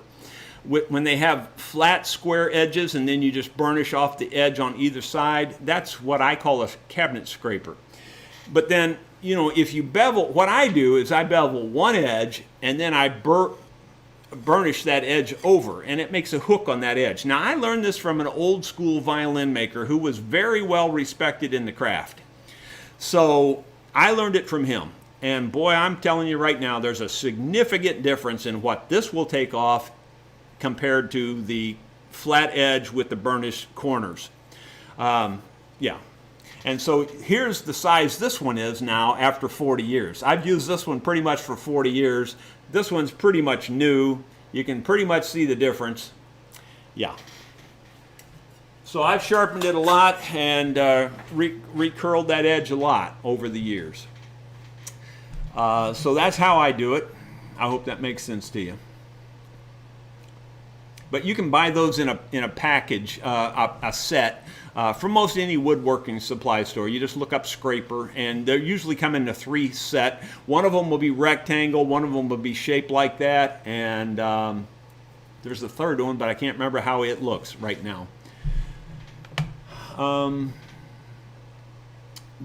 A: When they have flat square edges and then you just burnish off the edge on either side, that's what I call a cabinet scraper. But then, you know, if you bevel, what I do is I bevel one edge and then I burnish that edge over, and it makes a hook on that edge. Now, I learned this from an old school violin maker who was very well respected in the craft. So I learned it from him. And boy, I'm telling you right now, there's a significant difference in what this will take off compared to the flat edge with the burnished corners. Yeah. And so here's the size this one is now after 40 years. I've used this one pretty much for 40 years. This one's pretty much new. You can pretty much see the difference. Yeah. So I've sharpened it a lot and recurled that edge a lot over the years. So that's how I do it. I hope that makes sense to you. But you can buy those in a package, a set, from most any woodworking supply store. You just look up scraper, and they usually come in a 3 set. One of them will be rectangle, one of them will be shaped like that, and there's a third one, but I can't remember how it looks right now.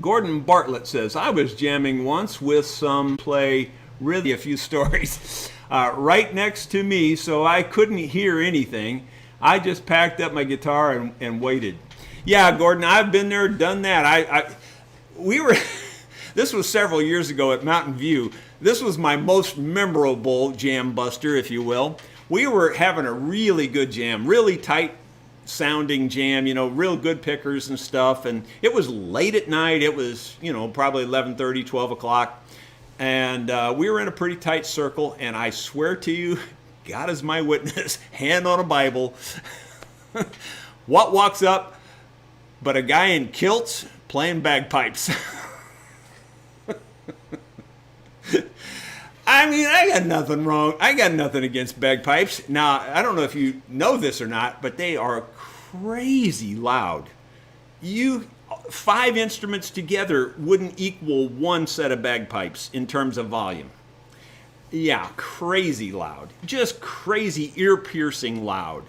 A: Gordon Bartlett says, I was jamming once with some play really a few stories. Right next to me, so I couldn't hear anything. I just packed up my guitar and waited. Yeah, Gordon, I've been there, done that. We were, this was several years ago at Mountain View. This was my most memorable jam buster, if you will. We were having a really good jam, really tight sounding jam, you know, real good pickers and stuff. And it was late at night. It was, you know, probably 11:30, 12 o'clock. And we were in a pretty tight circle, and I swear to you, God is my witness, hand on a Bible, what walks up but a guy in kilts playing bagpipes? I mean, I got nothing wrong. I got nothing against bagpipes. Now, I don't know if you know this or not, but they are crazy loud. 5 instruments together wouldn't equal 1 set of bagpipes in terms of volume. Yeah, crazy loud. Just crazy, ear-piercing loud.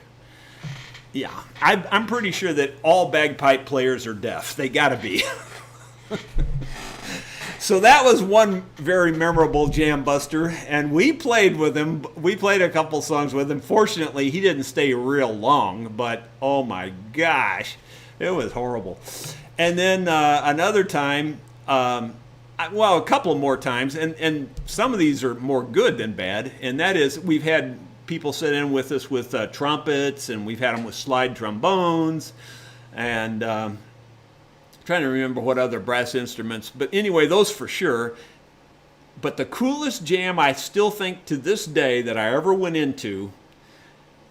A: Yeah, I'm pretty sure that all bagpipe players are deaf. They gotta be. So that was one very memorable jam buster, and we played with him. We played a couple songs with him. Fortunately, he didn't stay real long, but oh my gosh, it was horrible. And then another time, well, a couple more times, and some of these are more good than bad, and that is we've had people sit in with us with trumpets, and we've had them with slide trombones, and trying to remember what other brass instruments, but anyway, those for sure. But the coolest jam I still think to this day that I ever went into,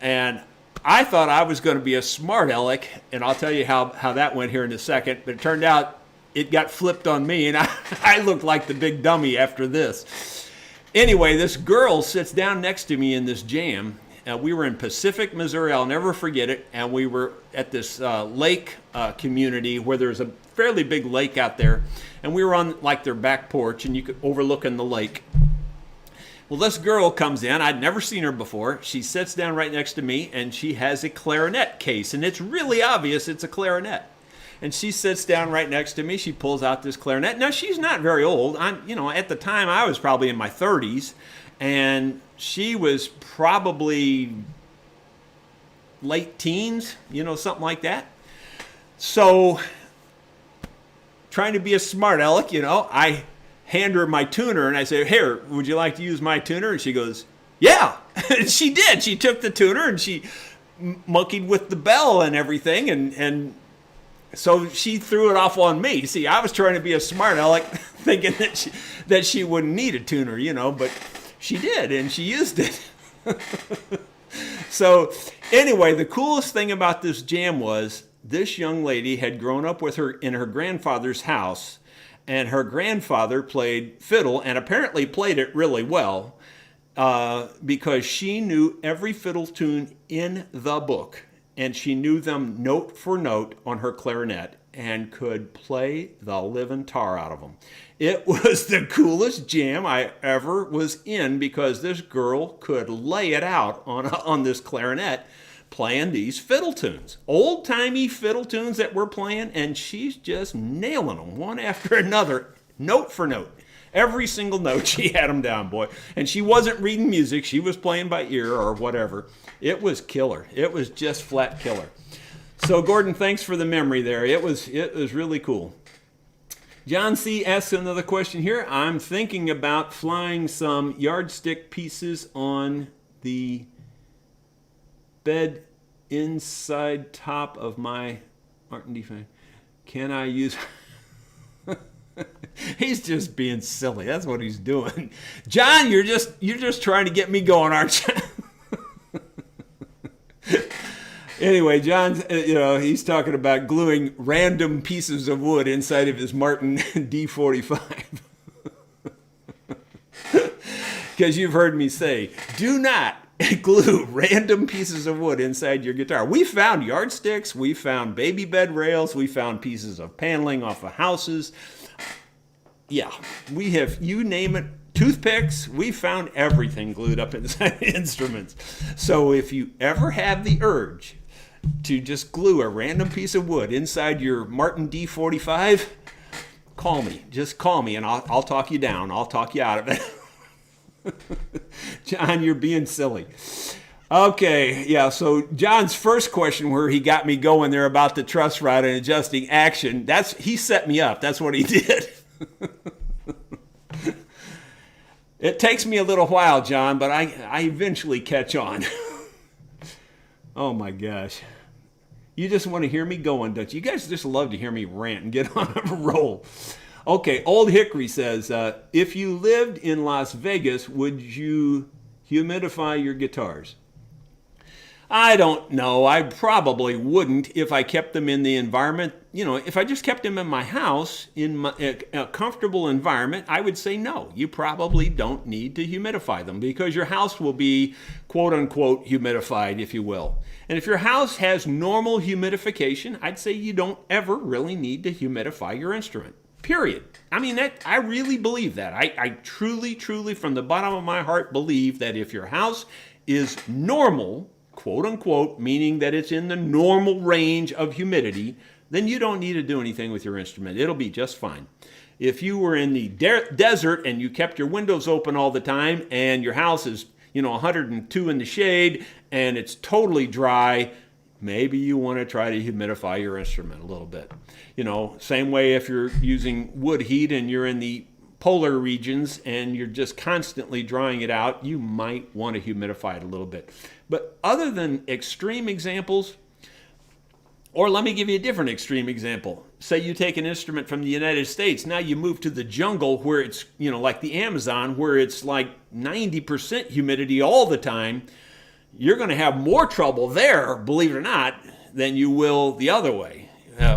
A: and I thought I was going to be a smart aleck, and I'll tell you how that went here in a second, but it turned out it got flipped on me, and I looked like the big dummy after this. Anyway, this girl sits down next to me in this jam. We were in Pacific, Missouri. I'll never forget it. And we were at this lake community where there's a fairly big lake out there. And we were on like their back porch, and you could overlooking the lake. Well, this girl comes in. I'd never seen her before. She sits down right next to me, and she has a clarinet case. And it's really obvious it's a clarinet. And she sits down right next to me. She pulls out this clarinet. Now, she's not very old. At the time, I was probably in my 30s. And she was probably late teens, something like that. So, trying to be a smart aleck, I hand her my tuner and I say, here, would you like to use my tuner? And she goes, yeah. And she did. She took the tuner and she monkeyed with the bell and everything. And so she threw it off on me. See, I was trying to be a smart aleck thinking that she wouldn't need a tuner, but she did, and she used it. So anyway, the coolest thing about this jam was this young lady had grown up with her in her grandfather's house, and her grandfather played fiddle and apparently played it really well because she knew every fiddle tune in the book. and she knew them note for note on her clarinet and could play the living tar out of them. It was the coolest jam I ever was in because this girl could lay it out on this clarinet playing these fiddle tunes, old-timey fiddle tunes that we're playing, and she's just nailing them one after another, note for note. Every single note, she had them down, boy. And she wasn't reading music. She was playing by ear or whatever. It was killer. It was just flat killer. So, Gordon, thanks for the memory there. It was really cool. John C. asks another question here. I'm thinking about flying some yardstick pieces on the bed inside top of my Martin D5. Can I use... He's just being silly. That's what he's doing. John, you're just trying to get me going, aren't you? Anyway, John, he's talking about gluing random pieces of wood inside of his Martin D45. Because you've heard me say, do not glue random pieces of wood inside your guitar. We found yardsticks, we found baby bed rails, we found pieces of paneling off of houses. Yeah, we have, you name it, toothpicks, we found everything glued up inside instruments. So if you ever have the urge to just glue a random piece of wood inside your Martin D45, call me. Just call me and I'll talk you down. I'll talk you out of it. John, you're being silly. Okay, yeah, so John's first question where he got me going there about the truss rod and adjusting action, he set me up. That's what he did. It takes me a little while, John, but I eventually catch on. Oh my gosh. You just want to hear me going, don't you? You guys just love to hear me rant and get on a roll. Okay, Old Hickory says, if you lived in Las Vegas, would you humidify your guitars? I don't know. I probably wouldn't if I kept them in the environment. If I just kept them in my house, in a comfortable environment, I would say no. You probably don't need to humidify them because your house will be quote-unquote humidified, if you will. And if your house has normal humidification, I'd say you don't ever really need to humidify your instrument. Period. I mean, I really believe that. I truly, truly, from the bottom of my heart, believe that if your house is normal, quote unquote, meaning that it's in the normal range of humidity, then you don't need to do anything with your instrument. It'll be just fine. If you were in the desert and you kept your windows open all the time and your house is, 102 in the shade and it's totally dry, maybe you want to try to humidify your instrument a little bit. Same way if you're using wood heat and you're in the polar regions and you're just constantly drying it out, you might want to humidify it a little bit. But other than extreme examples, or let me give you a different extreme example. Say you take an instrument from the United States, now you move to the jungle where it's, like the Amazon, where it's like 90% humidity all the time. You're going to have more trouble there, believe it or not, than you will the other way.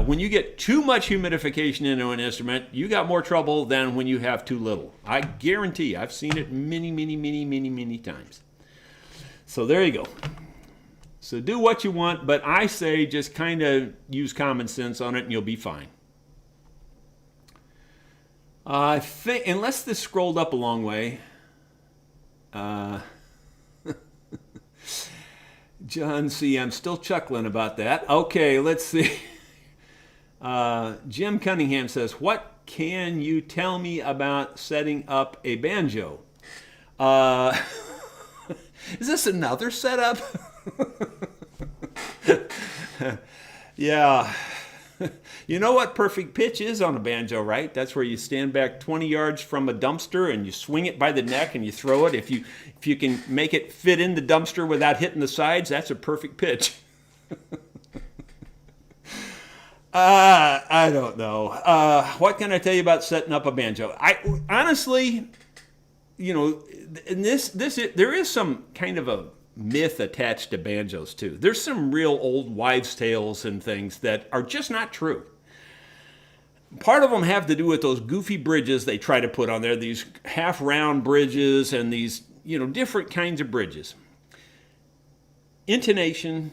A: When you get too much humidification into an instrument, you got more trouble than when you have too little. I guarantee you, I've seen it many, many, many, many, many times. So there you go. So do what you want, but I say just kind of use common sense on it and you'll be fine. I think, unless this scrolled up a long way, John C., I'm still chuckling about that. Okay, let's see. Jim Cunningham says, what can you tell me about setting up a banjo? Is this another setup? Yeah. You know what perfect pitch is on a banjo, right? That's where you stand back 20 yards from a dumpster and you swing it by the neck and you throw it. If you can make it fit in the dumpster without hitting the sides, that's a perfect pitch. I don't know. What can I tell you about setting up a banjo? I honestly, in there is some kind of a myth attached to banjos too. There's some real old wives' tales and things that are just not true. Part of them have to do with those goofy bridges they try to put on there, these half-round bridges and these, different kinds of bridges. Intonation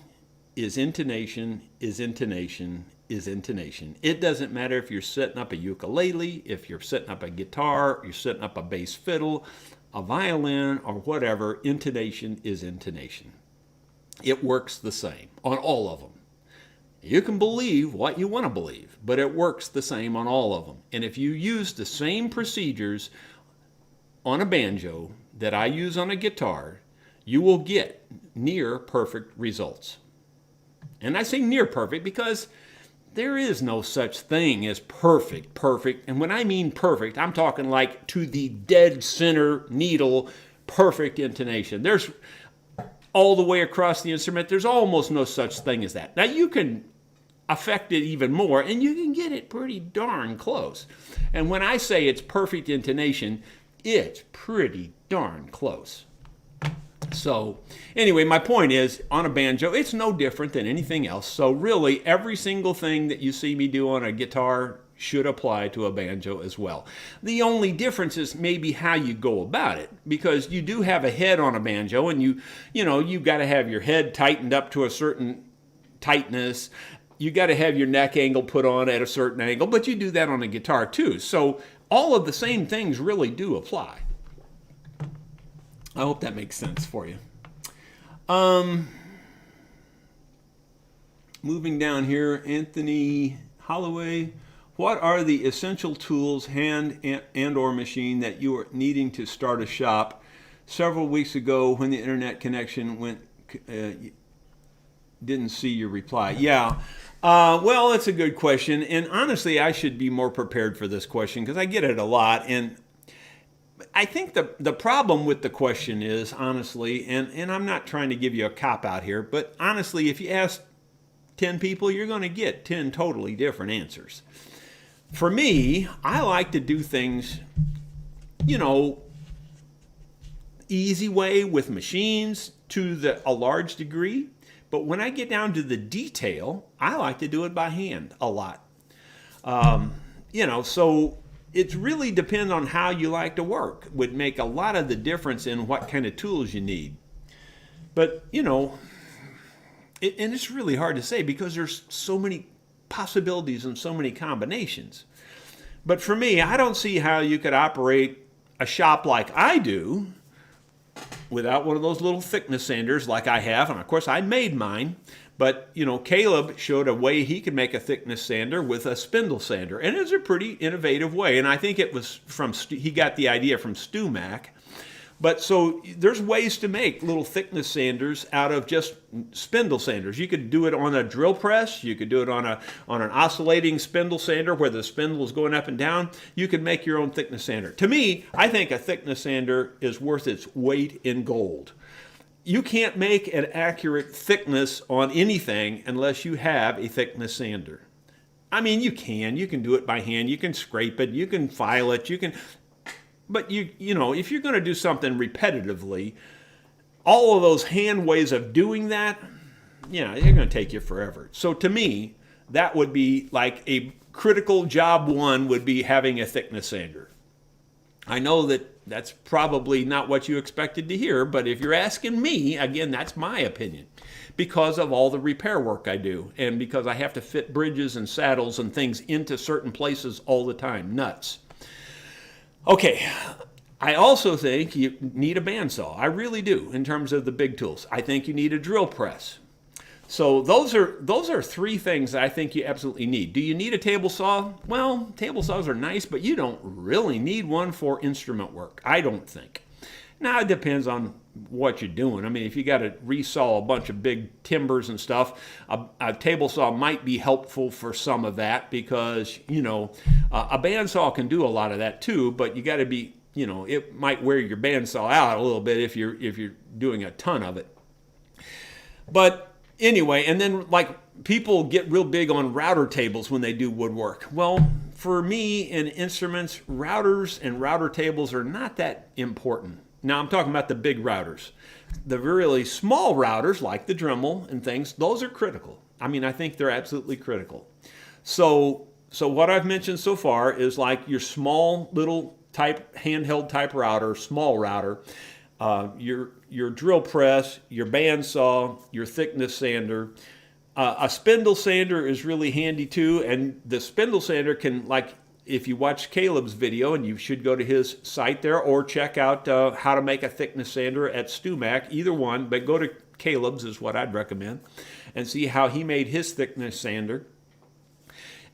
A: is intonation, is intonation, is intonation. It doesn't matter if you're setting up a ukulele, if you're setting up a guitar, you're setting up a bass fiddle, a violin, or whatever, intonation is intonation. It works the same on all of them. You can believe what you want to believe, but it works the same on all of them. And if you use the same procedures on a banjo that I use on a guitar, you will get near perfect results. And I say near perfect because there is no such thing as perfect. And when I mean perfect, I'm talking like to the dead center needle, perfect intonation. There's all the way across the instrument, there's almost no such thing as that. Now you can affect it even more, and you can get it pretty darn close. And when I say it's perfect intonation, it's pretty darn close. So anyway, my point is, on a banjo, it's no different than anything else. So really, every single thing that you see me do on a guitar should apply to a banjo as well. The only difference is maybe how you go about it, because you do have a head on a banjo, and you've got to have your head tightened up to a certain tightness. You got to have your neck angle put on at a certain angle, but you do that on a guitar too. So all of the same things really do apply. I hope that makes sense for you. Moving down here, Anthony Holloway. What are the essential tools, hand and or machine, that you are needing to start a shop? Several weeks ago, when the internet connection went, didn't see your reply. Yeah. Well, that's a good question. And honestly, I should be more prepared for this question because I get it a lot. And I think the problem with the question is, honestly, and I'm not trying to give you a cop-out here, but honestly, if you ask 10 people, you're going to get 10 totally different answers. For me, I like to do things, easy way with machines to a large degree. But when I get down to the detail, I like to do it by hand a lot. So it really depends on how you like to work. Would make a lot of the difference in what kind of tools you need. But, and it's really hard to say because there's so many possibilities and so many combinations. But for me, I don't see how you could operate a shop like I do without one of those little thickness sanders like I have. And of course, I made mine. But, Caleb showed a way he could make a thickness sander with a spindle sander. And it's a pretty innovative way. And I think it was he got the idea from Stu Mack. But so there's ways to make little thickness sanders out of just spindle sanders. You could do it on a drill press. You could do it on an oscillating spindle sander where the spindle is going up and down. You could make your own thickness sander. To me, I think a thickness sander is worth its weight in gold. You can't make an accurate thickness on anything unless you have a thickness sander. I mean, you can do it by hand. You can scrape it. You can file it. But if you're going to do something repetitively, all of those hand ways of doing that, they're going to take you forever. So to me, that would be like a critical job one would be having a thickness sander. I know that's probably not what you expected to hear, but if you're asking me, again, that's my opinion because of all the repair work I do and because I have to fit bridges and saddles and things into certain places all the time. Nuts. Okay, I also think you need a bandsaw. I really do in terms of the big tools. I think you need a drill press. So those are three things that I think you absolutely need. Do you need a table saw? Well, table saws are nice, but you don't really need one for instrument work, I don't think. Now, it depends on what you're doing. I mean, if you got to resaw a bunch of big timbers and stuff, a table saw might be helpful for some of that because, a bandsaw can do a lot of that too, but you got to be, it might wear your bandsaw out a little bit if you're doing a ton of it. But anyway, and then people get real big on router tables when they do woodwork. Well, for me in instruments, routers and router tables are not that important. Now I'm talking about the big routers. The really small routers like the Dremel and things, those are critical. I mean, I think they're absolutely critical. So what I've mentioned so far is like your small little handheld type router, small router, your drill press, your bandsaw, your thickness sander, A spindle sander is really handy too, and the spindle sander can, like, if you watch Caleb's video, and you should go to his site there, or check out how to make a thickness sander at StuMac, either one, but go to Caleb's is what I'd recommend, and see how he made his thickness sander.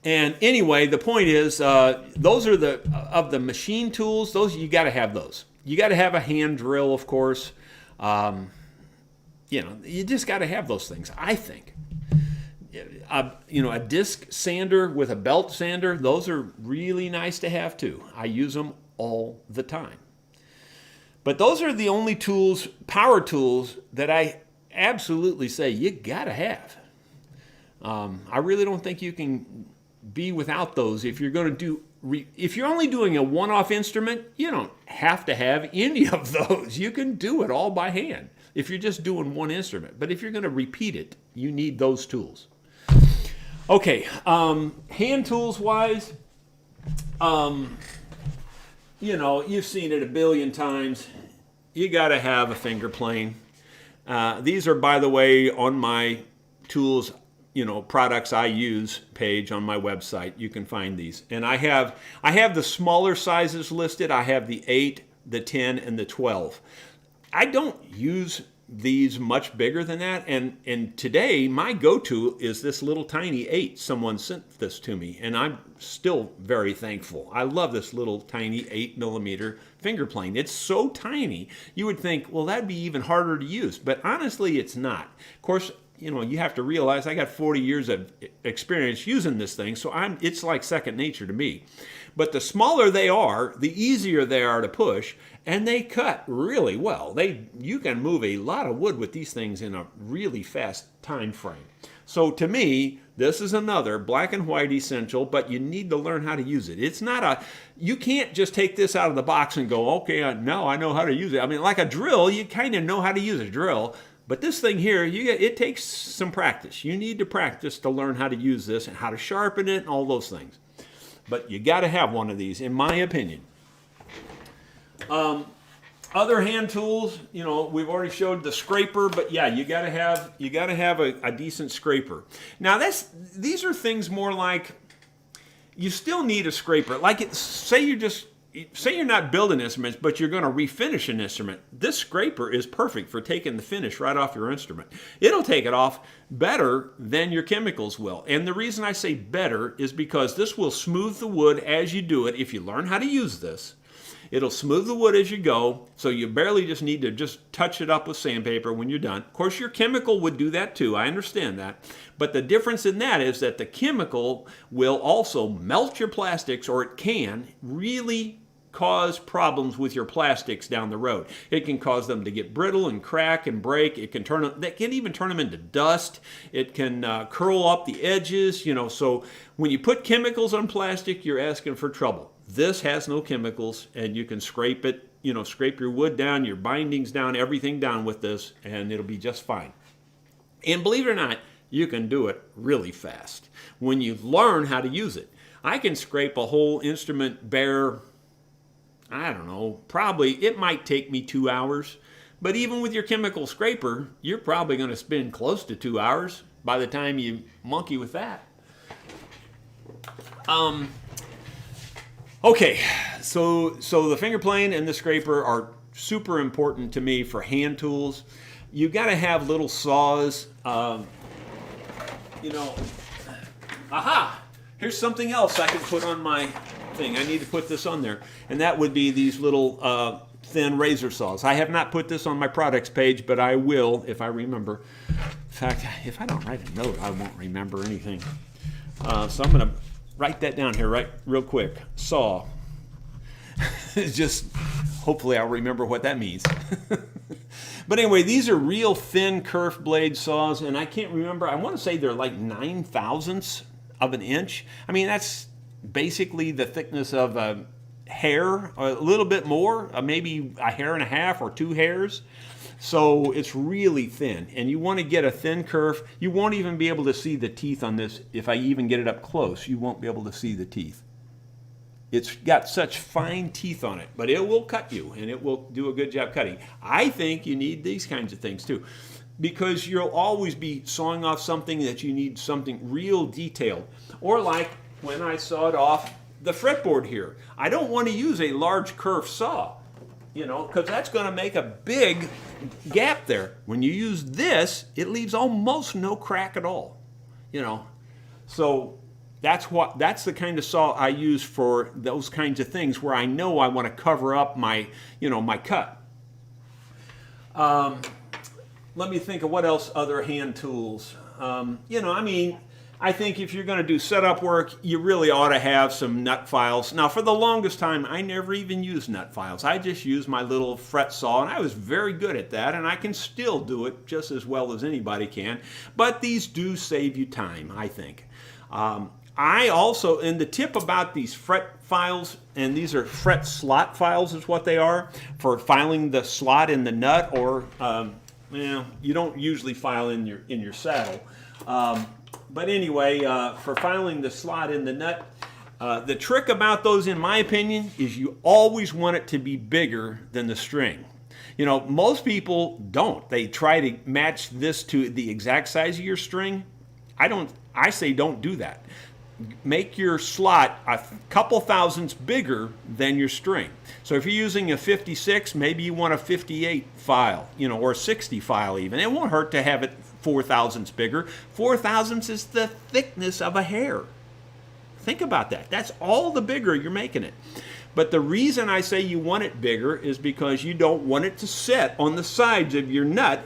A: And anyway, the point is, those are of the machine tools, those you got to have those. You got to have a hand drill, of course. You know, you just got to have those things, I think. You know, a disc sander with a belt sander, those are really nice to have too. I use them all the time. But those are the only tools, power tools, that I absolutely say you got to have. I really don't think you can be without those. If you're going to do, if you're only doing a one-off instrument, you don't have to have any of those. You can do it all by hand if you're just doing one instrument. But if you're going to repeat it, you need those tools. Okay, hand tools wise, you know, you've seen it a billion times. You got to have a finger plane. These are, by the way, on my tools, you know, products I use page on my website. You can find these. And I have the smaller sizes listed. I have the 8, the 10, and the 12. I don't use these much bigger than that, and today my go-to is this little tiny 8. Someone sent this to me, and I'm still very thankful. I love this little tiny 8mm finger plane. It's so tiny, you would think, well, that'd be even harder to use, but honestly, it's not. Of course, you know, you have to realize I got 40 years of experience using this thing, so it's like second nature to me. But the smaller they are, the easier they are to push, and they cut really well. You can move a lot of wood with these things in a really fast time frame. So to me, this is another black and white essential, but you need to learn how to use it. It's not you can't just take this out of the box and go, okay, now I know how to use it. I mean, like a drill, you kind of know how to use a drill. But this thing here, it takes some practice. You need to practice to learn how to use this and how to sharpen it and all those things. But you got to have one of these, in my opinion. Other hand tools, you know, we've already showed the scraper, but yeah, you got to have a decent scraper. Now these are things more like you still need a scraper. Like say you're not building instruments, but you're going to refinish an instrument. This scraper is perfect for taking the finish right off your instrument. It'll take it off better than your chemicals will. And the reason I say better is because this will smooth the wood as you do it. If you learn how to use this, it'll smooth the wood as you go, so you barely just need to just touch it up with sandpaper when you're done. Of course, your chemical would do that too. I understand that. But the difference in that is that the chemical will also melt your plastics, or it can really cause problems with your plastics down the road. It can cause them to get brittle and crack and break. It can even turn them into dust. It can curl up the edges, you know. So when you put chemicals on plastic, you're asking for trouble. This has no chemicals, and you can scrape it, you know, scrape your wood down, your bindings down, everything down with this, and it'll be just fine. And believe it or not, you can do it really fast when you learn how to use it. I can scrape a whole instrument bare, I don't know, probably it might take me 2 hours, but even with your chemical scraper, you're probably going to spend close to 2 hours by the time you monkey with that. Okay, so the finger plane and the scraper are super important to me for hand tools. You got to have little saws. You know, aha! Here's something else I can put on my thing. I need to put this on there, and that would be these little thin razor saws. I have not put this on my products page, but I will if I remember. In fact, if I don't write a note, I won't remember anything. So I'm going to write that down here real quick. Saw. Just hopefully I'll remember what that means. But anyway, these are real thin kerf blade saws, and I can't remember. I want to say they're like 9/1000ths of an inch. I mean, that's basically the thickness of a hair, or a little bit more, maybe a hair and a half or 2 hairs. So it's really thin, and you want to get a thin kerf. You won't even be able to see the teeth on this. If I even get it up close, you won't be able to see the teeth. It's got such fine teeth on it, but it will cut you, and it will do a good job cutting. I think you need these kinds of things too. because you'll always be sawing off something that you need something real detailed. Or like when I sawed off the fretboard here. I don't want to use a large curved saw, you know, because that's going to make a big gap there. When you use this, it leaves almost no crack at all, you know. So that's the kind of saw I use for those kinds of things where I know I want to cover up my, you know, my cut. Let me think of what else other hand tools. You know, I mean, I think if you're going to do setup work, you really ought to have some nut files. Now, for the longest time, I never even used nut files. I just used my little fret saw, and I was very good at that, and I can still do it just as well as anybody can. But these do save you time, I think. I also, and the tip about these fret files, and these are fret slot files is what they are, for filing the slot in the nut, or you don't usually file in your saddle. But anyway, for filing the slot in the nut, the trick about those, in my opinion, is you always want it to be bigger than the string. You know, most people don't. They try to match this to the exact size of your string. I say don't do that. Make your slot a couple thousandths bigger than your string. So if you're using a 56, maybe you want a 58 file, you know, or a 60 file even. It won't hurt to have it 4 thousandths bigger. 4 thousandths is the thickness of a hair. Think about that. That's all the bigger you're making it. But the reason I say you want it bigger is because you don't want it to sit on the sides of your nut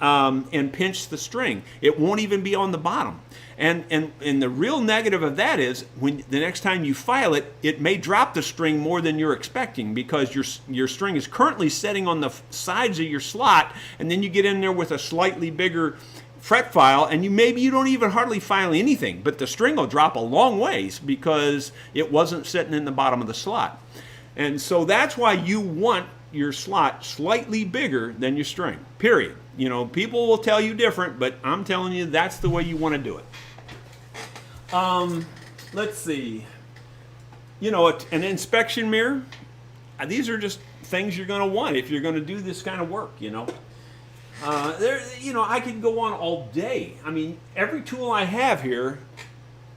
A: and pinch the string. It won't even be on the bottom. And the real negative of that is when the next time you file it, it may drop the string more than you're expecting because your string is currently sitting on the sides of your slot, and then you get in there with a slightly bigger fret file, and maybe you don't even hardly file anything, but the string will drop a long ways because it wasn't sitting in the bottom of the slot. And so that's why you want your slot slightly bigger than your string, period. You know, people will tell you different, but I'm telling you that's the way you want to do it. Let's see. You know, an inspection mirror, these are just things you're going to want if you're going to do this kind of work, you know. You know, I could go on all day. I mean, every tool I have here,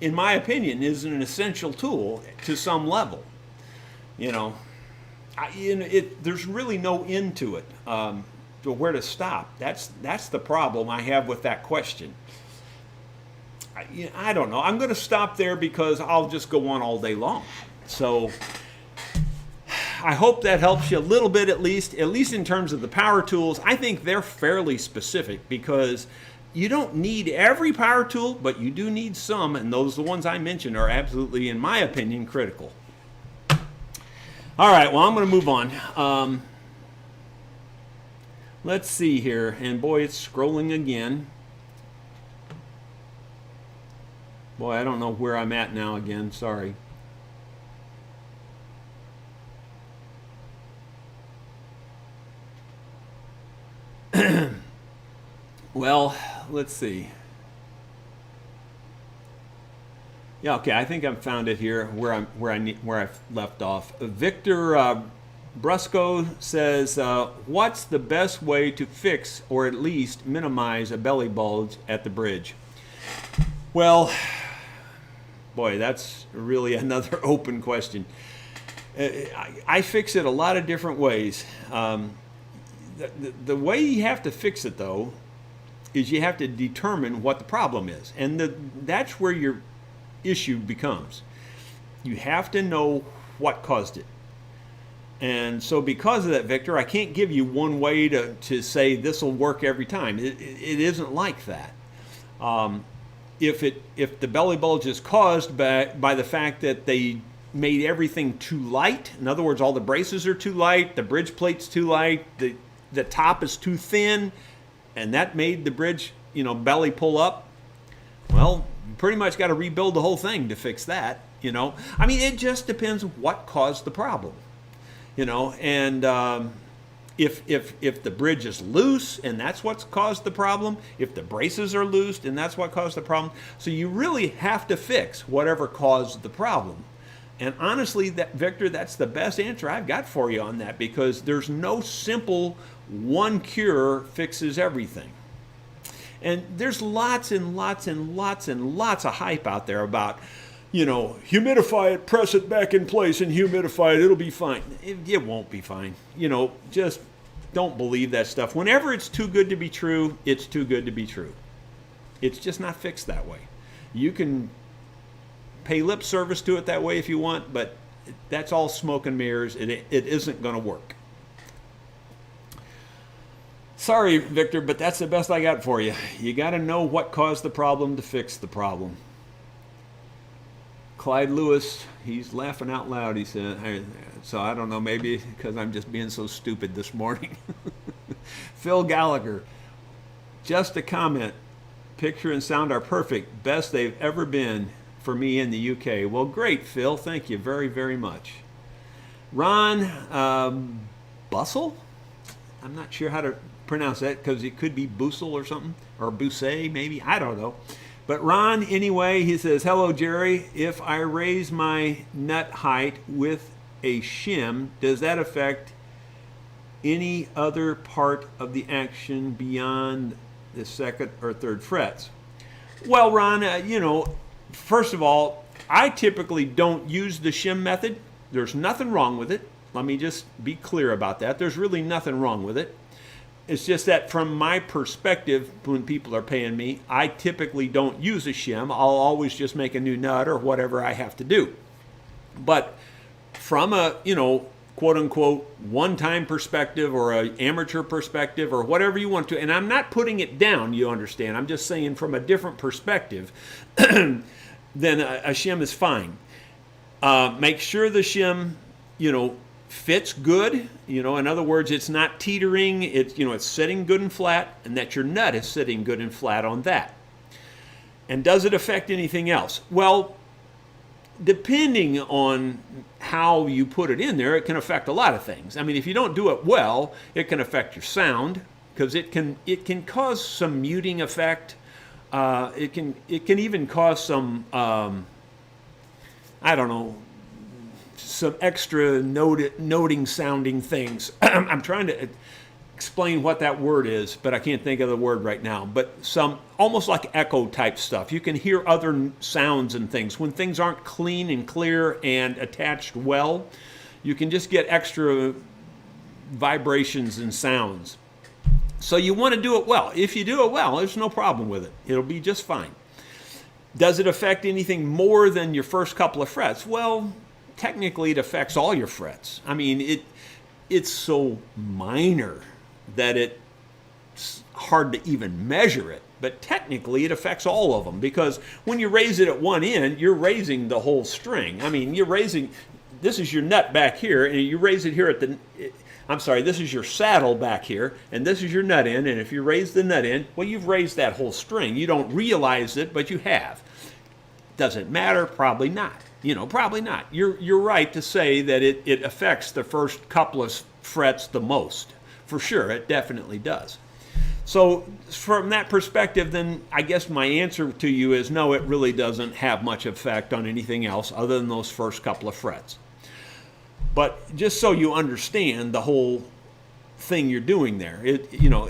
A: in my opinion, is an essential tool to some level. You know, there's really no end to it, to where to stop. That's the problem I have with that question. I don't know. I'm going to stop there because I'll just go on all day long. So I hope that helps you a little bit at least in terms of the power tools. I think they're fairly specific because you don't need every power tool, but you do need some, and those, the ones I mentioned, are absolutely, in my opinion, critical. All right, well, I'm going to move on. Let's see here, and boy, it's scrolling again. Boy, I don't know where I'm at now again, sorry. Well, let's see. Yeah, okay, I think I've found it here where I've left off. Victor Brusco says, what's the best way to fix or at least minimize a belly bulge at the bridge? Well, boy, that's really another open question. I fix it a lot of different ways. The way you have to fix it, though, is you have to determine what the problem is. And that's where your issue becomes. You have to know what caused it. And so because of that, Victor, I can't give you one way to say this will work every time. It isn't like that. If the belly bulge is caused by the fact that they made everything too light, in other words, all the braces are too light, the bridge plate's too light, the top is too thin, and that made the bridge, belly pull up, well, you pretty much got to rebuild the whole thing to fix that, I mean, it just depends what caused the problem, and if the bridge is loose and that's what's caused the problem, if the braces are loose and that's what caused the problem, so you really have to fix whatever caused the problem. And honestly, Victor, that's the best answer I've got for you on that, because there's no simple one cure fixes everything. And there's lots and lots and lots and lots of hype out there about, humidify it, press it back in place and humidify it, it'll be fine. It won't be fine. Just don't believe that stuff. Whenever it's too good to be true, it's too good to be true. It's just not fixed that way. You can pay lip service to it that way if you want, but that's all smoke and mirrors. It isn't going to work. Sorry, Victor, but that's the best I got for you. You got to know what caused the problem to fix the problem. Clyde Lewis, he's laughing out loud. He said, so I don't know, maybe because I'm just being so stupid this morning. Phil Gallagher, just a comment. Picture and sound are perfect. Best they've ever been for me in the UK. Well, great, Phil. Thank you very, very much. Ron Bussell? I'm not sure how to pronounce that because it could be Bussell or something. Or Busset, maybe. I don't know. But Ron, anyway, he says, hello, Jerry. If I raise my nut height with a shim, does that affect any other part of the action beyond the second or third frets? Well, Ron, first of all, I typically don't use the shim method. There's nothing wrong with it. Let me just be clear about that. There's really nothing wrong with it. It's just that from my perspective, when people are paying me, I typically don't use a shim. I'll always just make a new nut or whatever I have to do. But from a, quote unquote, one-time perspective or an amateur perspective or whatever you want to, and I'm not putting it down, you understand. I'm just saying from a different perspective, then a shim is fine. Make sure the shim, fits good. In other words, it's not teetering. It's sitting good and flat, and that your nut is sitting good and flat on that. And does it affect anything else? Well, depending on how you put it in there, it can affect a lot of things. I mean, if you don't do it well, it can affect your sound because it can cause some muting effect. It can even cause some some extra noting sounding things. I'm trying to explain what that word is, but I can't think of the word right now. But some almost like echo type stuff. You can hear other sounds and things. When things aren't clean and clear and attached well, you can just get extra vibrations and sounds. So you want to do it well. If you do it well, there's no problem with it. It'll be just fine. Does it affect anything more than your first couple of frets? Well, technically it affects all your frets. I mean, it's so minor that it's hard to even measure it. But technically it affects all of them because when you raise it at one end, you're raising the whole string. I mean, this is your nut back here, and you raise it here this is your saddle back here, and this is your nut end, and if you raise the nut end, well, you've raised that whole string. You don't realize it, but you have. Does it matter? Probably not. Probably not. You're right to say that it affects the first couple of frets the most. For sure, it definitely does. So from that perspective, then I guess my answer to you is no, it really doesn't have much effect on anything else other than those first couple of frets. But just so you understand the whole thing you're doing there,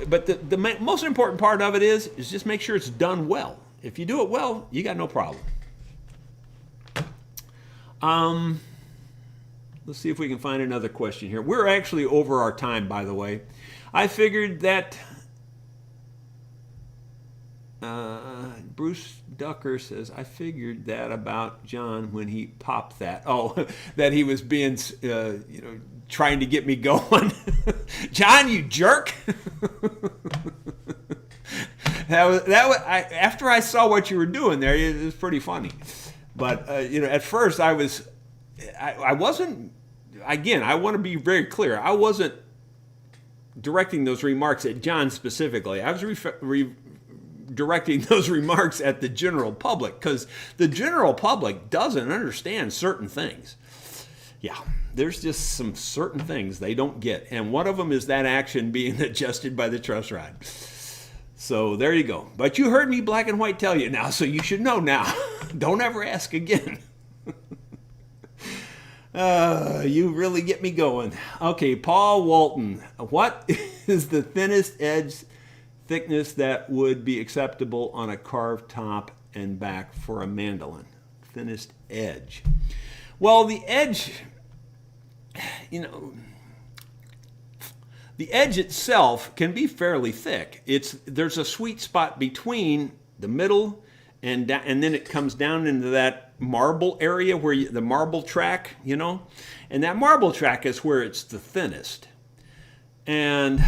A: but the most important part of it is just make sure it's done well. If you do it well, you got no problem. Let's see if we can find another question here. We're actually over our time, by the way. I figured that Bruce Ducker says, I figured that about John when he popped that. Oh, that he was being, trying to get me going. John, you jerk. After I saw what you were doing there, it was pretty funny. But, at first I wasn't, again, I want to be very clear. I wasn't directing those remarks at John specifically. I was directing those remarks at the general public because the general public doesn't understand certain things. Yeah, there's just some certain things they don't get. And one of them is that action being adjusted by the truss rod. So there you go. But you heard me black and white tell you now, so you should know now. Don't ever ask again. You really get me going. Okay, Paul Walton. What is the thinnest edge thickness that would be acceptable on a carved top and back for a mandolin. Thinnest edge. Well, the edge, you know, the edge itself can be fairly thick. There's a sweet spot between the middle and then it comes down into that marble area where the marble track, you know, and that marble track is where it's the thinnest. And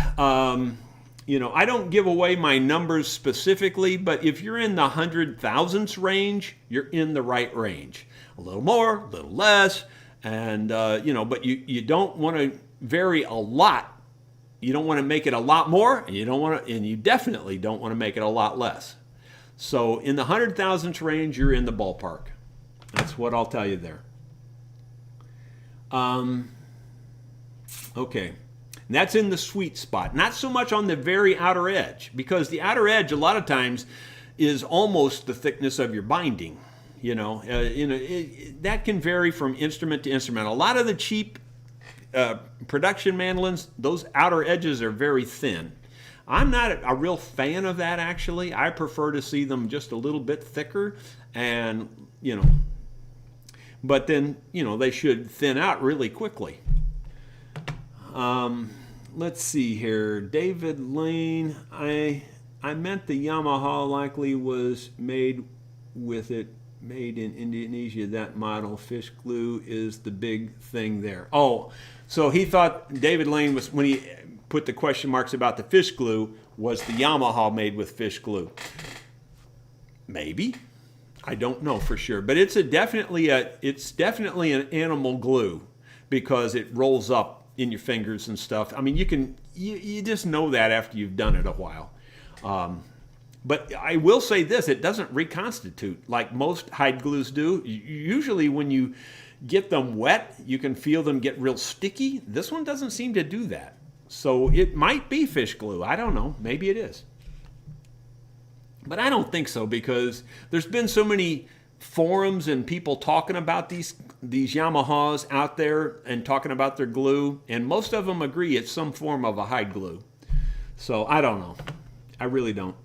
A: you know, I don't give away my numbers specifically, but if you're in the 100,000ths range, you're in the right range. A little more, a little less, and you know, but you don't want to vary a lot. You don't want to make it a lot more, and you definitely don't want to make it a lot less. So in the 100,000ths range, you're in the ballpark. That's what I'll tell you there. Okay. And that's in the sweet spot. Not so much on the very outer edge, because the outer edge a lot of times is almost the thickness of your binding. You know, that can vary from instrument to instrument. A lot of the cheap production mandolins, those outer edges are very thin. I'm not a real fan of that, actually. I prefer to see them just a little bit thicker, and you know, but then you know they should thin out really quickly. Let's see here. David Lane, I meant the Yamaha likely was made in Indonesia. That model fish glue is the big thing there. Oh, so he thought David Lane was, when he put the question marks about the fish glue, was the Yamaha made with fish glue? Maybe. I don't know for sure, but it's definitely an animal glue because it rolls up in your fingers and stuff. I mean, you just know that after you've done it a while. But I will say this, it doesn't reconstitute like most hide glues do. Usually when you get them wet, you can feel them get real sticky. This one doesn't seem to do that. So it might be fish glue. I don't know. Maybe it is. But I don't think so, because there's been so many forums and people talking about these Yamahas out there and talking about their glue, and most of them agree it's some form of a hide glue. So I don't know. I really don't.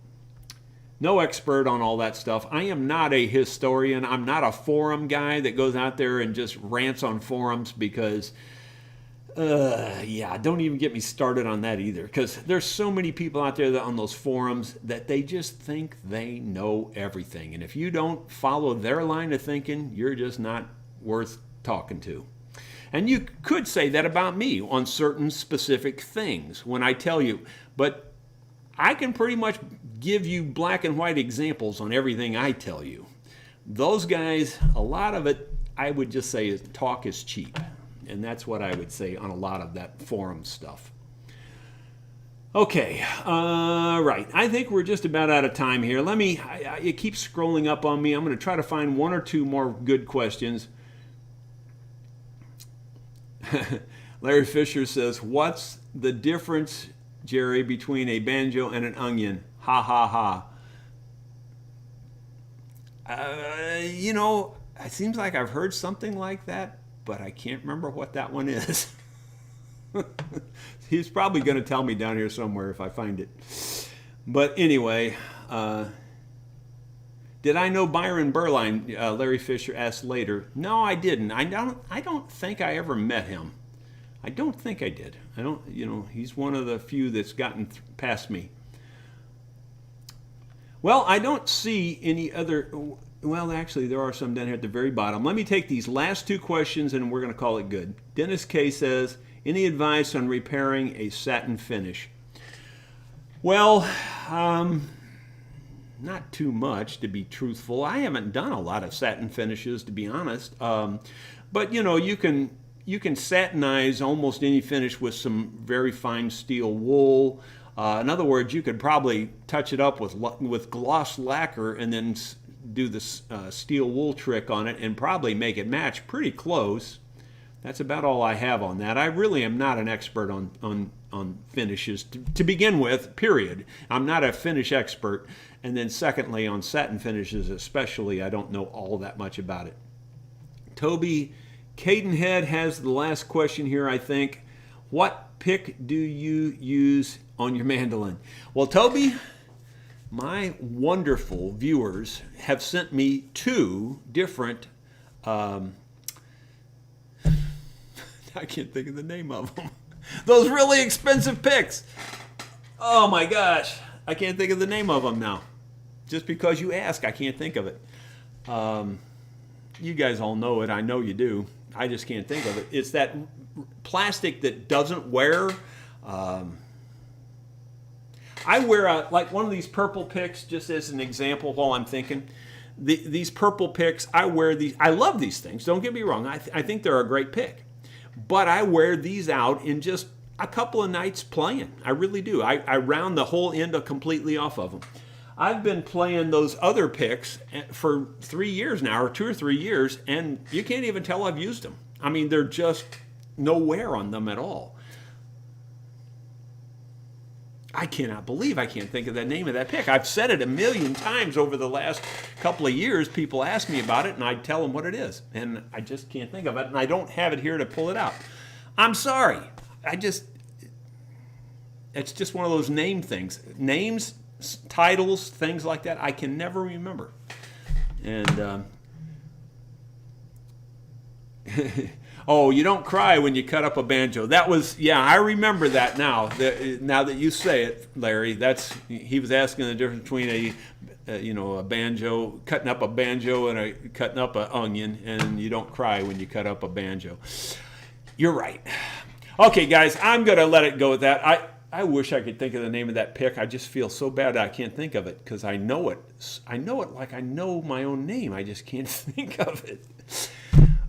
A: No expert on all that stuff. I am not a historian. I'm not a forum guy that goes out there and just rants on forums, because yeah, don't even get me started on that either, because there's so many people out there on those forums that they just think they know everything, and if you don't follow their line of thinking, you're just not worth talking to. And you could say that about me on certain specific things when I tell you, but I can pretty much give you black and white examples on everything I tell you. Those guys, a lot of it, I would just say is talk is cheap. And that's what I would say on a lot of that forum stuff. Okay, right. I think we're just about out of time here. It keeps scrolling up on me. I'm going to try to find one or two more good questions. Larry Fisher says, what's the difference, Jerry, between a banjo and an onion? Ha ha ha. You know, it seems like I've heard something like that, but I can't remember what that one is. He's probably going to tell me down here somewhere if I find it. But anyway, did I know Byron Berline? Larry Fisher asked later. No, I didn't. I don't think I ever met him. I don't think I did. He's one of the few that's gotten past me. Well, I don't see any other. Well, actually, there are some down here at the very bottom. Let me take these last two questions and we're going to call it good. Dennis K. says, any advice on repairing a satin finish? Well, not too much, to be truthful. I haven't done a lot of satin finishes, to be honest. But, you can satinize almost any finish with some very fine steel wool. In other words, you could probably touch it up with gloss lacquer and then do the steel wool trick on it and probably make it match pretty close. That's about all I have on that. I really am not an expert on finishes to begin with, period. I'm not a finish expert. And then secondly, on satin finishes especially, I don't know all that much about it. Toby Cadenhead has the last question here, I think. What pick do you use on your mandolin. Well, Toby, my wonderful viewers have sent me 2 different, I can't think of the name of them. Those really expensive picks. Oh my gosh, I can't think of the name of them now. Just because you ask, I can't think of it. You guys all know it. I know you do. I just can't think of it. It's that plastic that doesn't wear. I wear like one of these purple picks, just as an example while I'm thinking. These purple picks, I wear these. I love these things. Don't get me wrong. I think they're a great pick. But I wear these out in just a couple of nights playing. I really do. I round the whole end completely off of them. I've been playing those other picks for 3 years now, or 2 or 3 years, and you can't even tell I've used them. I mean, they're just no wear on them at all. I cannot believe I can't think of the name of that pick. I've said it a million times over the last couple of years. People ask me about it, and I tell them what it is. And I just can't think of it, and I don't have it here to pull it out. I'm sorry. It's just one of those name things. Names, titles, things like that, I can never remember. And, oh, you don't cry when you cut up a banjo. That was, yeah, I remember that now. Now that you say it, Larry, he was asking the difference between a banjo, cutting up a banjo and cutting up an onion, and you don't cry when you cut up a banjo. You're right. Okay, guys, I'm going to let it go with that. I wish I could think of the name of that pick. I just feel so bad I can't think of it because I know it. I know it like I know my own name. I just can't think of it.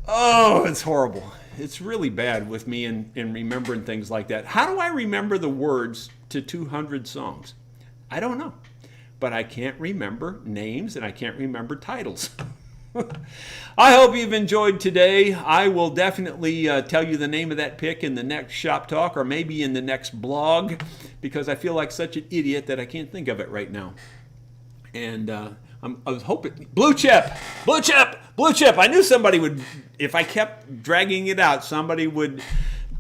A: Oh, it's horrible. It's really bad with me in remembering things like that. How do I remember the words to 200 songs? I don't know. But I can't remember names and I can't remember titles. I hope you've enjoyed today. I will definitely tell you the name of that pick in the next Shop Talk or maybe in the next blog because I feel like such an idiot that I can't think of it right now. And I was hoping, Blue Chip. I knew somebody would, if I kept dragging it out, somebody would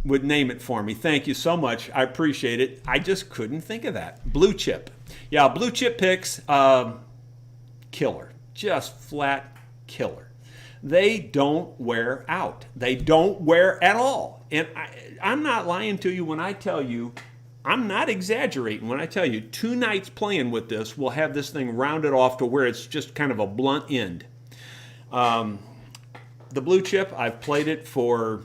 A: name it for me. Thank you so much. I appreciate it. I just couldn't think of that. Blue Chip. Yeah, Blue Chip picks, killer. Just flat killer. They don't wear out. They don't wear at all. And I'm not lying to you when I tell you, I'm not exaggerating when I tell you 2 nights playing with this will have this thing rounded off to where it's just kind of a blunt end. The Blue Chip, I've played it for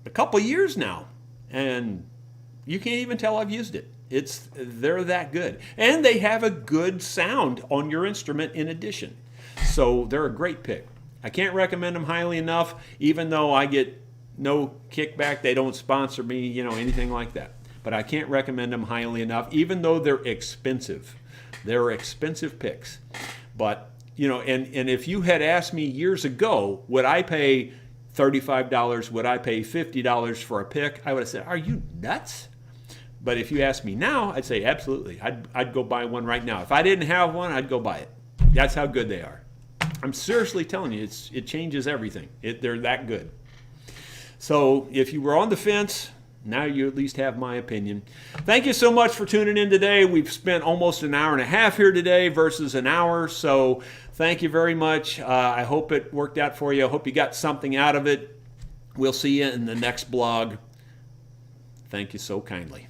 A: a couple years now, and you can't even tell I've used it. They're that good. And they have a good sound on your instrument in addition. So they're a great pick. I can't recommend them highly enough, even though I get no kickback. They don't sponsor me, anything like that. But I can't recommend them highly enough, even though they're expensive. They're expensive picks. But, and if you had asked me years ago, would I pay $35, would I pay $50 for a pick? I would have said, are you nuts? But if you ask me now, I'd say absolutely. I'd go buy one right now. If I didn't have one, I'd go buy it. That's how good they are. I'm seriously telling you, it changes everything. They're that good. So if you were on the fence, now you at least have my opinion. Thank you so much for tuning in today. We've spent almost an hour and a half here today versus an hour. So thank you very much. I hope it worked out for you. I hope you got something out of it. We'll see you in the next blog. Thank you so kindly.